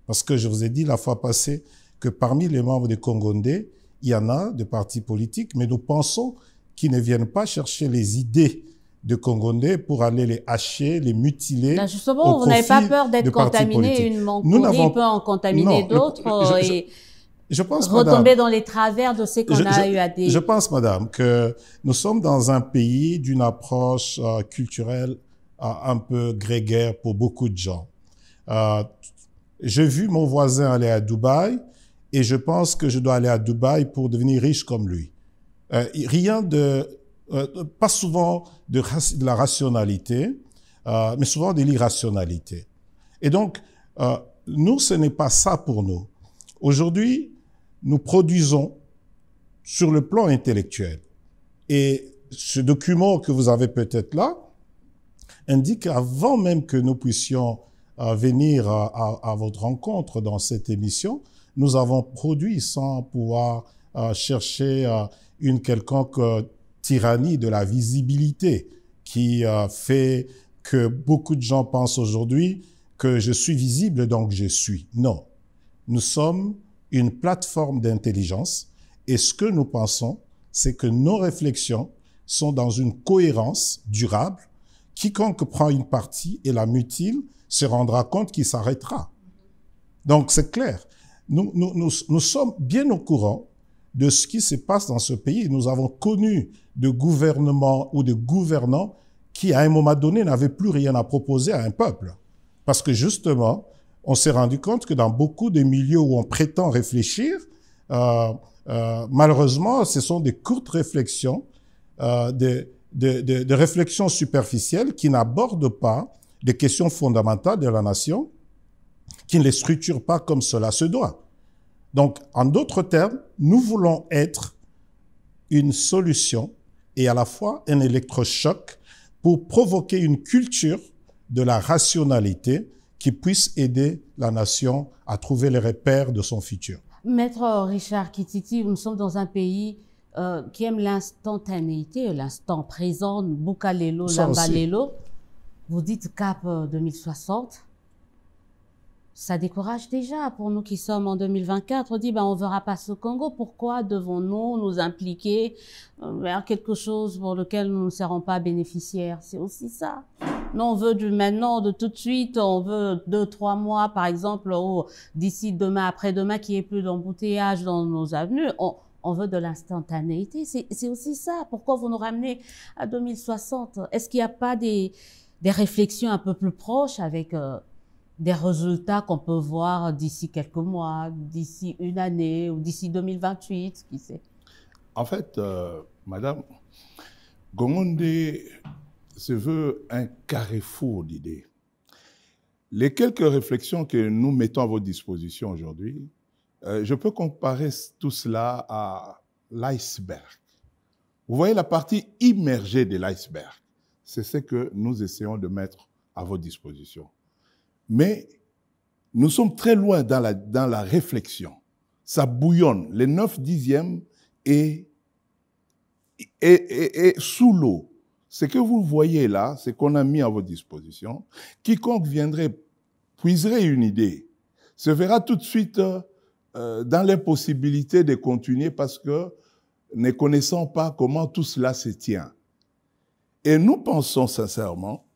Parce que je vous ai dit la fois passée que parmi les membres de Congondé, il y en a de partis politiques, mais nous pensons qu'ils ne viennent pas chercher les idées de Congondé pour aller les hacher, les mutiler. Là, justement, vous n'avez pas peur d'être contaminé, une manconie peut en contaminer d'autres et je pense, retomber dans les travers de ce qu'on a eu à dire. Je pense, madame, que nous sommes dans un pays d'une approche culturelle un peu grégaire pour beaucoup de gens. J'ai vu mon voisin aller à Dubaï et je pense que je dois aller à Dubaï pour devenir riche comme lui. Rien de... pas souvent de la rationalité, mais souvent de l'irrationalité. Et donc, nous, ce n'est pas ça pour nous. Aujourd'hui, nous produisons sur le plan intellectuel. Et ce document que vous avez peut-être là, indique qu'avant même que nous puissions venir à votre rencontre dans cette émission, nous avons produit, sans pouvoir chercher une quelconque tyrannie de la visibilité qui fait que beaucoup de gens pensent aujourd'hui que je suis visible, donc je suis. Non. Nous sommes une plateforme d'intelligence et ce que nous pensons, c'est que nos réflexions sont dans une cohérence durable. Quiconque prend une partie et la mutile se rendra compte qu'il s'arrêtera. Donc, c'est clair. Nous sommes bien au courant de ce qui se passe dans ce pays. Nous avons connu de gouvernements ou de gouvernants qui, à un moment donné, n'avaient plus rien à proposer à un peuple. Parce que, justement, on s'est rendu compte que dans beaucoup de milieux où on prétend réfléchir, malheureusement, ce sont des courtes réflexions, de réflexions superficielles qui n'abordent pas des questions fondamentales de la nation, qui ne les structurent pas comme cela se doit. Donc, en d'autres termes, nous voulons être une solution et à la fois un électrochoc pour provoquer une culture de la rationalité qui puisse aider la nation à trouver les repères de son futur. Maître Richard Kititi, nous sommes dans un pays qui aime l'instantanéité, l'instant présent, Bukalelo, Lambalelo. Vous dites Cap 2060. Ça décourage déjà pour nous qui sommes en 2024. On dit, ben, on ne verra pas ce Congo. Pourquoi devons-nous nous impliquer vers quelque chose pour lequel nous ne serons pas bénéficiaires? C'est aussi ça. Non, on veut du maintenant, de tout de suite. On veut 2-3 mois, par exemple, ou d'ici demain, après-demain, qu'il n'y ait plus d'embouteillage dans nos avenues. On veut de l'instantanéité. C'est aussi ça. Pourquoi vous nous ramenez à 2060? Est-ce qu'il n'y a pas des réflexions un peu plus proches avec des résultats qu'on peut voir d'ici quelques mois, d'ici une année ou d'ici 2028, qui sait? En fait, madame, Gongonde se veut un carrefour d'idées. Les quelques réflexions que nous mettons à votre disposition aujourd'hui, je peux comparer tout cela à l'iceberg. Vous voyez la partie immergée de l'iceberg. C'est ce que nous essayons de mettre à votre disposition. Mais nous sommes très loin dans la réflexion. Ça bouillonne. Les 9/10 est sous l'eau. Ce que vous voyez là, c'est qu'on a mis à votre disposition. Quiconque puiserait une idée, se verra tout de suite dans l'impossibilité de continuer parce que ne connaissant pas comment tout cela se tient. Et nous pensons sincèrement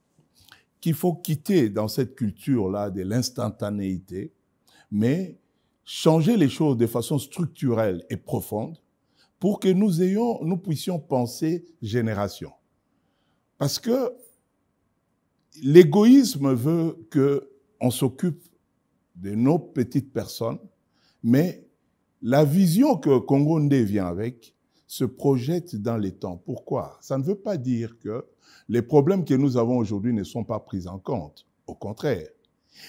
qu'il faut quitter dans cette culture-là de l'instantanéité, mais changer les choses de façon structurelle et profonde pour que nous puissions penser génération. Parce que l'égoïsme veut qu'on s'occupe de nos petites personnes, mais la vision que Congonde vient avec se projette dans les temps. Pourquoi? Ça ne veut pas dire que les problèmes que nous avons aujourd'hui ne sont pas pris en compte. Au contraire.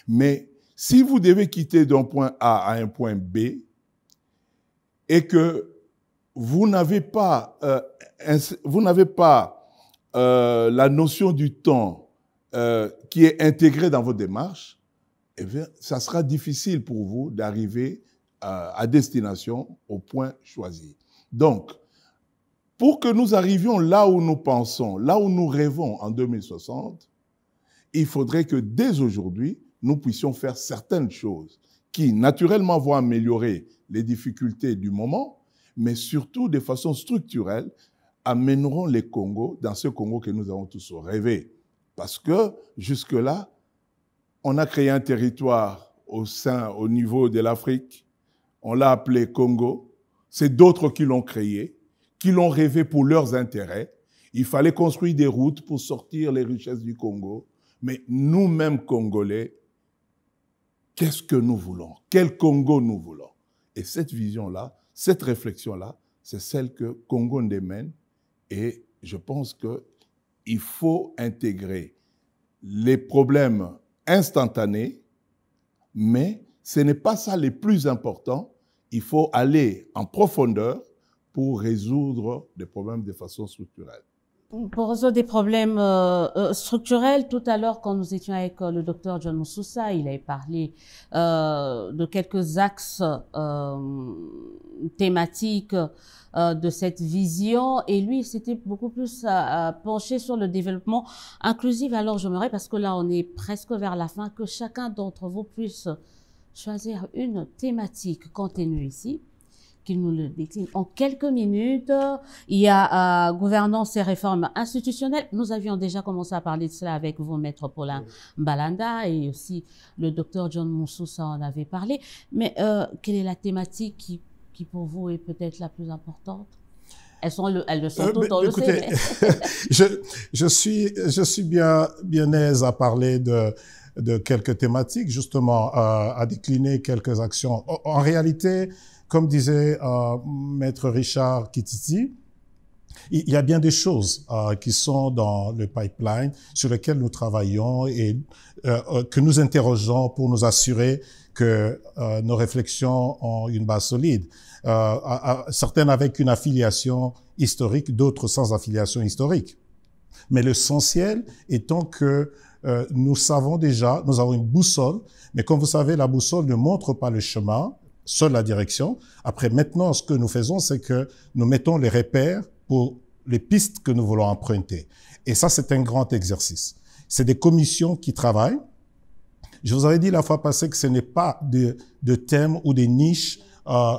Mais si vous devez quitter d'un point A à un point B et que vous n'avez pas la notion du temps qui est intégrée dans votre démarche, eh bien, ça sera difficile pour vous d'arriver à destination au point choisi. Donc, pour que nous arrivions là où nous pensons, là où nous rêvons en 2060, il faudrait que dès aujourd'hui, nous puissions faire certaines choses qui, naturellement, vont améliorer les difficultés du moment, mais surtout, de façon structurelle, amèneront les Congos dans ce Congo que nous avons tous rêvé. Parce que, jusque-là, on a créé un territoire au niveau de l'Afrique, on l'a appelé Congo, c'est d'autres qui l'ont créé, qui l'ont rêvé pour leurs intérêts. Il fallait construire des routes pour sortir les richesses du Congo. Mais nous-mêmes, Congolais, qu'est-ce que nous voulons? Quel Congo nous voulons? Et cette vision-là, cette réflexion-là, c'est celle que Congonde mène. Et je pense qu'il faut intégrer les problèmes instantanés, mais ce n'est pas ça le plus important. Il faut aller en profondeur pour résoudre des problèmes de façon structurelle. Pour résoudre des problèmes structurels, tout à l'heure, quand nous étions avec le docteur John Moussoussa, il avait parlé de quelques axes thématiques de cette vision, et lui, c'était beaucoup plus penché sur le développement inclusif. Alors, j'aimerais, parce que là, on est presque vers la fin, que chacun d'entre vous puisse choisir une thématique contenue ici, qu'il nous le décline en quelques minutes. Il y a gouvernance et réforme institutionnelle. Nous avions déjà commencé à parler de cela avec vous, Maître Paulin Mbalanda, et aussi le docteur John Moussoussa en avait parlé. Mais quelle est la thématique qui pour vous est peut-être la plus importante? Elles le sont toutes, on le sait. Mais... je suis bien aise à parler de quelques thématiques, justement, à décliner quelques actions. En réalité, comme disait Maître Richard Kititi, il y a bien des choses qui sont dans le pipeline sur lesquelles nous travaillons et que nous interrogeons pour nous assurer que nos réflexions ont une base solide. Certaines avec une affiliation historique, d'autres sans affiliation historique. Mais l'essentiel étant que nous savons déjà, nous avons une boussole, mais comme vous savez, la boussole ne montre pas le chemin, seule la direction. Après, maintenant, ce que nous faisons, c'est que nous mettons les repères pour les pistes que nous voulons emprunter. Et ça, c'est un grand exercice. C'est des commissions qui travaillent. Je vous avais dit la fois passée que ce n'est pas de thèmes ou des niches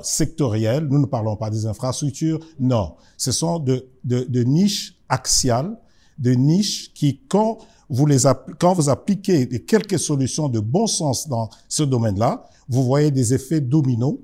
sectorielles. Nous ne parlons pas des infrastructures. Non, ce sont de niches axiales, de niches qui, quand vous appliquez quelques solutions de bon sens dans ce domaine-là, vous voyez des effets dominos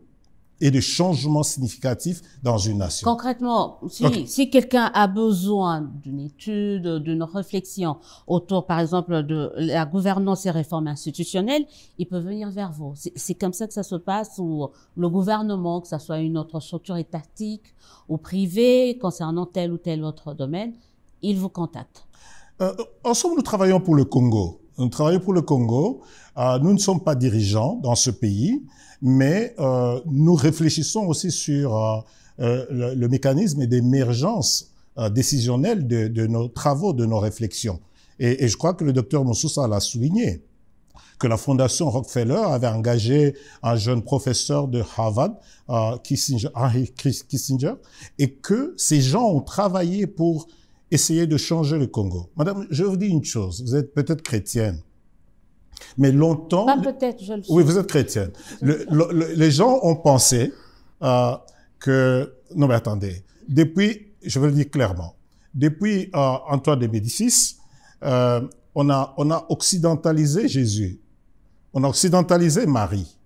et des changements significatifs dans une nation. Concrètement, si quelqu'un a besoin d'une étude, d'une réflexion autour, par exemple, de la gouvernance et réforme institutionnelle, il peut venir vers vous. C'est comme ça que ça se passe, ou le gouvernement, que ça soit une autre structure étatique ou privée, concernant tel ou tel autre domaine, il vous contacte. En somme, nous travaillons pour le Congo. Nous travaillons pour le Congo. Nous ne sommes pas dirigeants dans ce pays, mais nous réfléchissons aussi sur le mécanisme d'émergence décisionnelle de nos travaux, de nos réflexions. Et je crois que le docteur Moussoussa l'a souligné, que la Fondation Rockefeller avait engagé un jeune professeur de Harvard, Henry Kissinger, et que ces gens ont travaillé pour essayer de changer le Congo. Madame, je vous dis une chose, vous êtes peut-être chrétienne, mais longtemps... Pas peut-être, je le suis. Oui, vous êtes chrétienne. Les gens ont pensé que... Non, mais attendez. Depuis, je veux le dire clairement, depuis Antoine de Médicis, on a occidentalisé Jésus. On a occidentalisé Marie.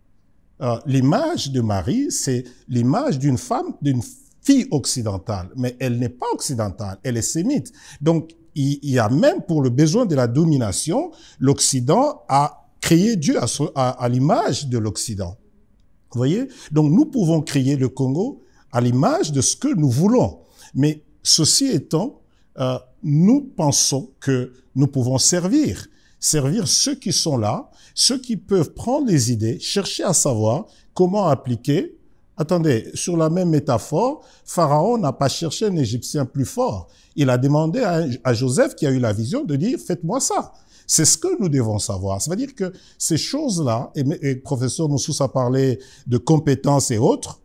L'image de Marie, c'est l'image d'une femme, d'une fille occidentale, mais elle n'est pas occidentale, elle est sémite. Donc, il y a même pour le besoin de la domination, l'Occident a créé Dieu à l'image de l'Occident. Vous voyez? Donc, nous pouvons créer le Congo à l'image de ce que nous voulons. Mais ceci étant, nous pensons que nous pouvons servir ceux qui sont là, ceux qui peuvent prendre les idées, chercher à savoir comment appliquer. Attendez, sur la même métaphore, Pharaon n'a pas cherché un Égyptien plus fort. Il a demandé à Joseph, qui a eu la vision, de dire « faites-moi ça ». C'est ce que nous devons savoir. Ça veut dire que ces choses-là, et le professeur Moussoussa a parlé de compétences et autres,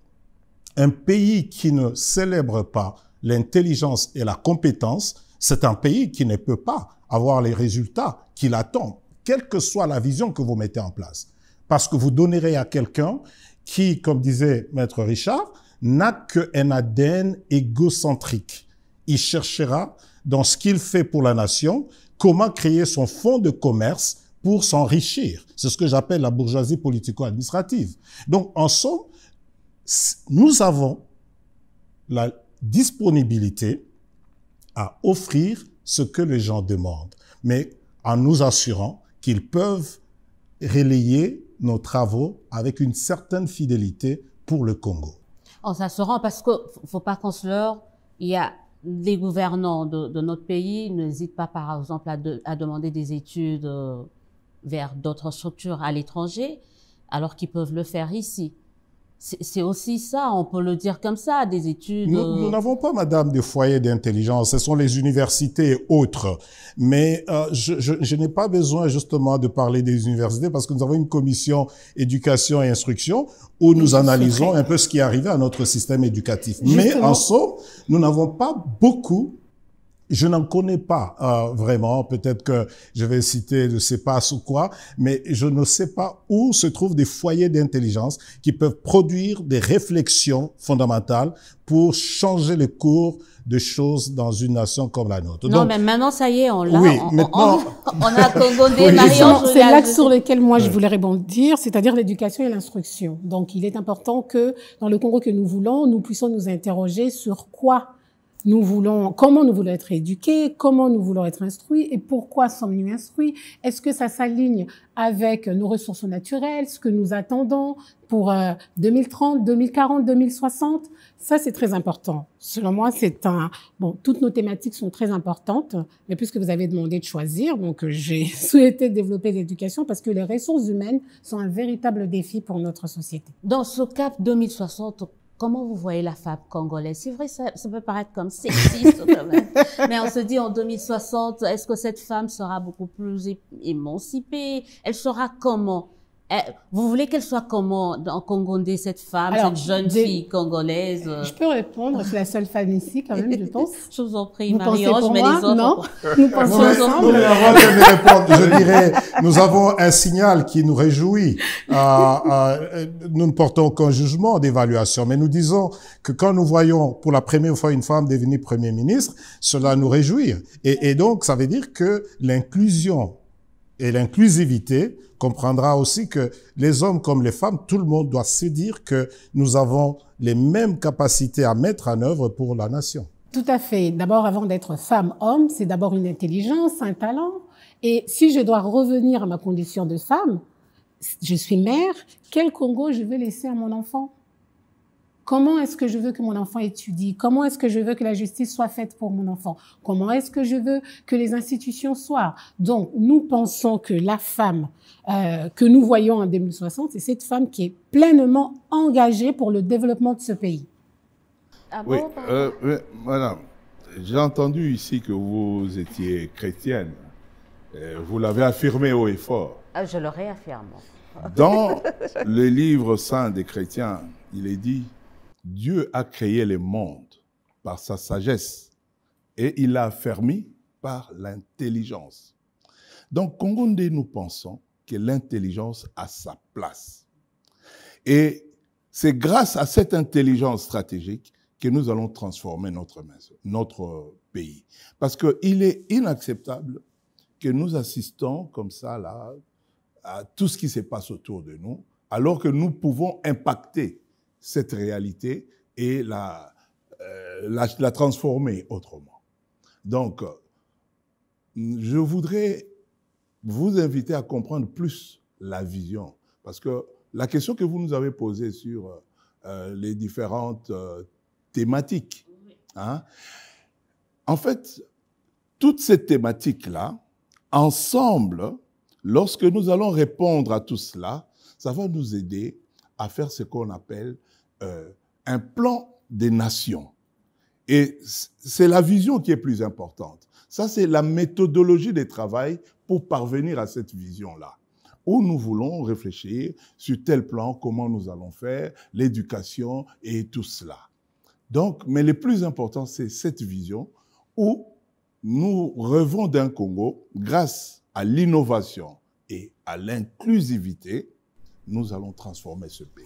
un pays qui ne célèbre pas l'intelligence et la compétence, c'est un pays qui ne peut pas avoir les résultats qu'il attend, quelle que soit la vision que vous mettez en place. Parce que vous donnerez à quelqu'un qui, comme disait Maître Richard, n'a qu'un ADN égocentrique. Il cherchera, dans ce qu'il fait pour la nation, comment créer son fonds de commerce pour s'enrichir. C'est ce que j'appelle la bourgeoisie politico-administrative. Donc, en somme, nous avons la disponibilité à offrir ce que les gens demandent, mais en nous assurant qu'ils peuvent relayer nos travaux avec une certaine fidélité pour le Congo. Oh, ça se rend parce que faut pas qu'on se leurre. Il y a les gouvernants de notre pays n'hésitent pas, par exemple, à demander des études vers d'autres structures à l'étranger, alors qu'ils peuvent le faire ici. C'est aussi ça, on peut le dire comme ça, des études... Nous n'avons pas, madame, de foyers d'intelligence. Ce sont les universités et autres. Mais je n'ai pas besoin justement de parler des universités parce que nous avons une commission éducation et instruction où nous analysons un peu ce qui est arrivé à notre système éducatif. Justement. Mais en somme, nous n'avons pas beaucoup. Je n'en connais pas vraiment, peut-être que je vais citer le CEPAS ou quoi, mais je ne sais pas où se trouvent des foyers d'intelligence qui peuvent produire des réflexions fondamentales pour changer le cours de choses dans une nation comme la nôtre. Non, donc, mais maintenant, ça y est, on l'a. Oui, maintenant... on a Congondé, Marie-Ange. C'est l'axe sur lequel moi je voulais rebondir, c'est-à-dire l'éducation et l'instruction. Donc, il est important que, dans le Congo que nous voulons, nous puissions nous interroger sur quoi nous voulons, comment nous voulons être éduqués, comment nous voulons être instruits et pourquoi sommes-nous instruits? Est-ce que ça s'aligne avec nos ressources naturelles, ce que nous attendons pour 2030, 2040, 2060? Ça, c'est très important. Selon moi, toutes nos thématiques sont très importantes, mais puisque vous avez demandé de choisir, donc j'ai souhaité développer l'éducation parce que les ressources humaines sont un véritable défi pour notre société. Dans ce cap 2060, comment vous voyez la femme congolaise? C'est vrai, ça peut paraître comme sexiste quand même. Mais on se dit en 2060, est-ce que cette femme sera beaucoup plus émancipée? Elle sera comment? Vous voulez qu'elle soit comment en Congondé, cette femme, cette jeune fille congolaise? Je peux répondre, c'est la seule femme ici quand même, je pense. Je vous en prie, Marie-Ange, mais les autres... Non, nous pensons ensemble. Avant de me répondre, je dirais, nous avons un signal qui nous réjouit. Nous ne portons aucun jugement d'évaluation, mais nous disons que quand nous voyons pour la première fois une femme devenir Premier ministre, cela nous réjouit. Et donc, ça veut dire que l'inclusion et l'inclusivité comprendra aussi que les hommes comme les femmes, tout le monde doit se dire que nous avons les mêmes capacités à mettre en œuvre pour la nation. Tout à fait. D'abord, avant d'être femme, homme, c'est d'abord une intelligence, un talent. Et si je dois revenir à ma condition de femme, je suis mère, quel Congo je veux laisser à mon enfant? Comment est-ce que je veux que mon enfant étudie? Comment est-ce que je veux que la justice soit faite pour mon enfant? Comment est-ce que je veux que les institutions soient? Donc, nous pensons que la femme que nous voyons en 2060, c'est cette femme qui est pleinement engagée pour le développement de ce pays. Ah bon, oui, madame, j'ai entendu ici que vous étiez chrétienne. Vous l'avez affirmé haut et fort. Je le réaffirme. Dans le livre saint des chrétiens, il est dit: Dieu a créé le monde par sa sagesse et il l'a affermi par l'intelligence. Donc, Congondé, nous pensons que l'intelligence a sa place. Et c'est grâce à cette intelligence stratégique que nous allons transformer notre pays. Parce qu'il est inacceptable que nous assistons comme ça là, à tout ce qui se passe autour de nous, alors que nous pouvons impacter cette réalité et la transformer autrement. Donc, je voudrais vous inviter à comprendre plus la vision, parce que la question que vous nous avez posée sur les différentes thématiques, hein, en fait, toutes ces thématiques-là, ensemble, lorsque nous allons répondre à tout cela, ça va nous aider à faire ce qu'on appelle un plan des nations. Et c'est la vision qui est plus importante. Ça, c'est la méthodologie de travail pour parvenir à cette vision-là, où nous voulons réfléchir sur tel plan, comment nous allons faire, l'éducation et tout cela. Donc, mais le plus important, c'est cette vision où nous rêvons d'un Congo, grâce à l'innovation et à l'inclusivité, nous allons transformer ce pays.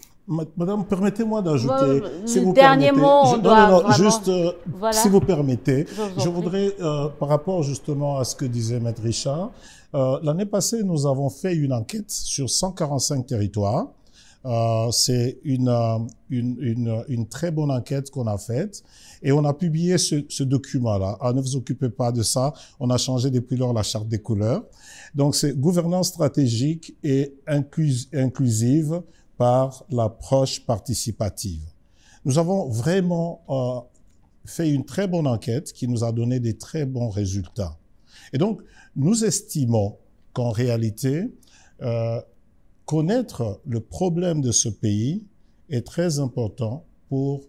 Madame, permettez-moi d'ajouter, si vous dernier permettez, mot, juste, voilà. Si vous permettez, je voudrais, par rapport justement à ce que disait Maître Richard, l'année passée, nous avons fait une enquête sur 145 territoires. C'est une très bonne enquête qu'on a faite et on a publié ce document-là. Ne vous occupez pas de ça, on a changé depuis lors la charte des couleurs. Donc c'est gouvernance stratégique et inclusive par l'approche participative. Nous avons vraiment fait une très bonne enquête qui nous a donné des très bons résultats. Et donc, nous estimons qu'en réalité, connaître le problème de ce pays est très important pour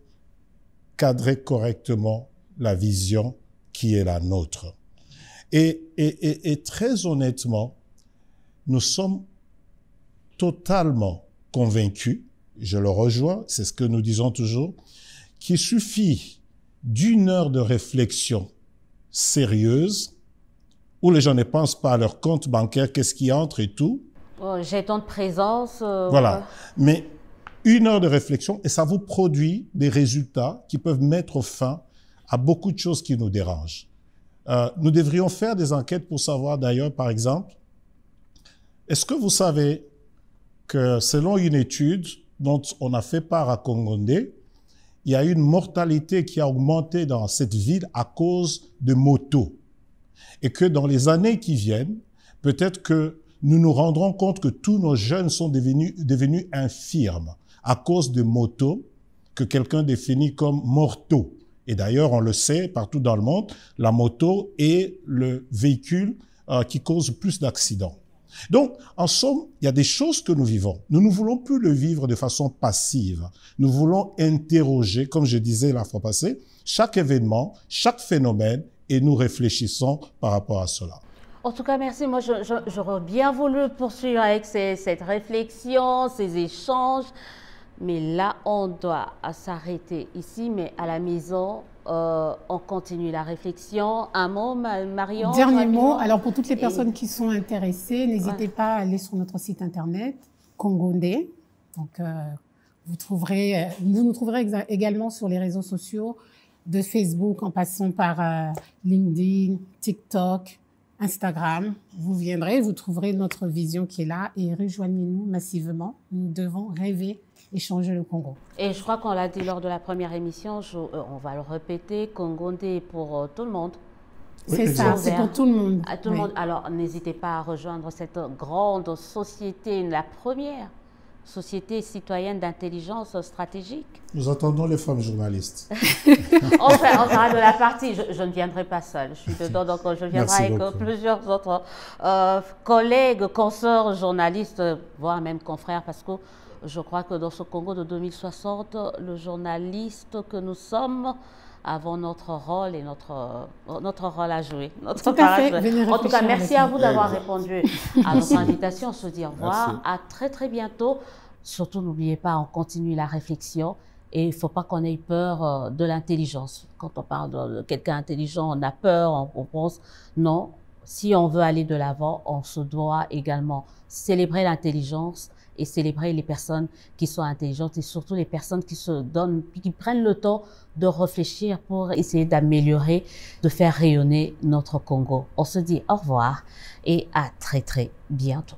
cadrer correctement la vision qui est la nôtre. Et très honnêtement, nous sommes totalement convaincus, je le rejoins, c'est ce que nous disons toujours, qu'il suffit d'1 heure de réflexion sérieuse, où les gens ne pensent pas à leur compte bancaire, qu'est-ce qui entre et tout. Jetons de présence. Voilà. Mais 1 heure de réflexion, et ça vous produit des résultats qui peuvent mettre fin à beaucoup de choses qui nous dérangent. Nous devrions faire des enquêtes pour savoir d'ailleurs, par exemple, est-ce que vous savez que selon une étude dont on a fait part à Kongondé, il y a une mortalité qui a augmenté dans cette ville à cause de motos. Et que dans les années qui viennent, peut-être que nous nous rendrons compte que tous nos jeunes sont devenus infirmes à cause de motos que quelqu'un définit comme mortaux. Et d'ailleurs, on le sait, partout dans le monde, la moto est le véhicule qui cause plus d'accidents. Donc, en somme, il y a des choses que nous vivons. Nous ne voulons plus le vivre de façon passive. Nous voulons interroger, comme je disais la fois passée, chaque événement, chaque phénomène, et nous réfléchissons par rapport à cela. En tout cas, merci. Moi, j'aurais bien voulu poursuivre avec cette réflexion, ces échanges. Mais là, on doit s'arrêter ici, mais à la maison, on continue la réflexion. Un mot, Marion? Dernier mot. Alors, pour toutes les personnes qui sont intéressées, n'hésitez pas à aller sur notre site internet, Kongondé. Donc, vous nous trouverez également sur les réseaux sociaux de Facebook, en passant par LinkedIn, TikTok, Instagram. Vous viendrez, vous trouverez notre vision qui est là et rejoignez-nous massivement. Nous devons rêver et changer le Congo. Et je crois qu'on l'a dit lors de la première émission, on va le répéter, Kongondé pour tout le monde. C'est ça, c'est pour tout le monde. À tout le monde. Alors, n'hésitez pas à rejoindre cette grande société, la première société citoyenne d'intelligence stratégique. Nous attendons les femmes journalistes. On fera de la partie. Je ne viendrai pas seule. Je suis dedans, donc je viendrai avec plusieurs autres collègues, consoeurs, journalistes, voire même confrères, parce que je crois que dans ce Congo de 2060, le journaliste que nous sommes avons notre rôle et notre rôle à jouer. En tout cas, merci à vous d'avoir répondu à notre invitation. On se dit au revoir. À très, très bientôt. Surtout, n'oubliez pas, on continue la réflexion. Et il ne faut pas qu'on ait peur de l'intelligence. Quand on parle de quelqu'un intelligent, on a peur, on pense. Non, si on veut aller de l'avant, on se doit également célébrer l'intelligence et célébrer les personnes qui sont intelligentes et surtout les personnes qui se donnent, qui prennent le temps de réfléchir pour essayer d'améliorer, de faire rayonner notre Congo. On se dit au revoir et à très, très bientôt.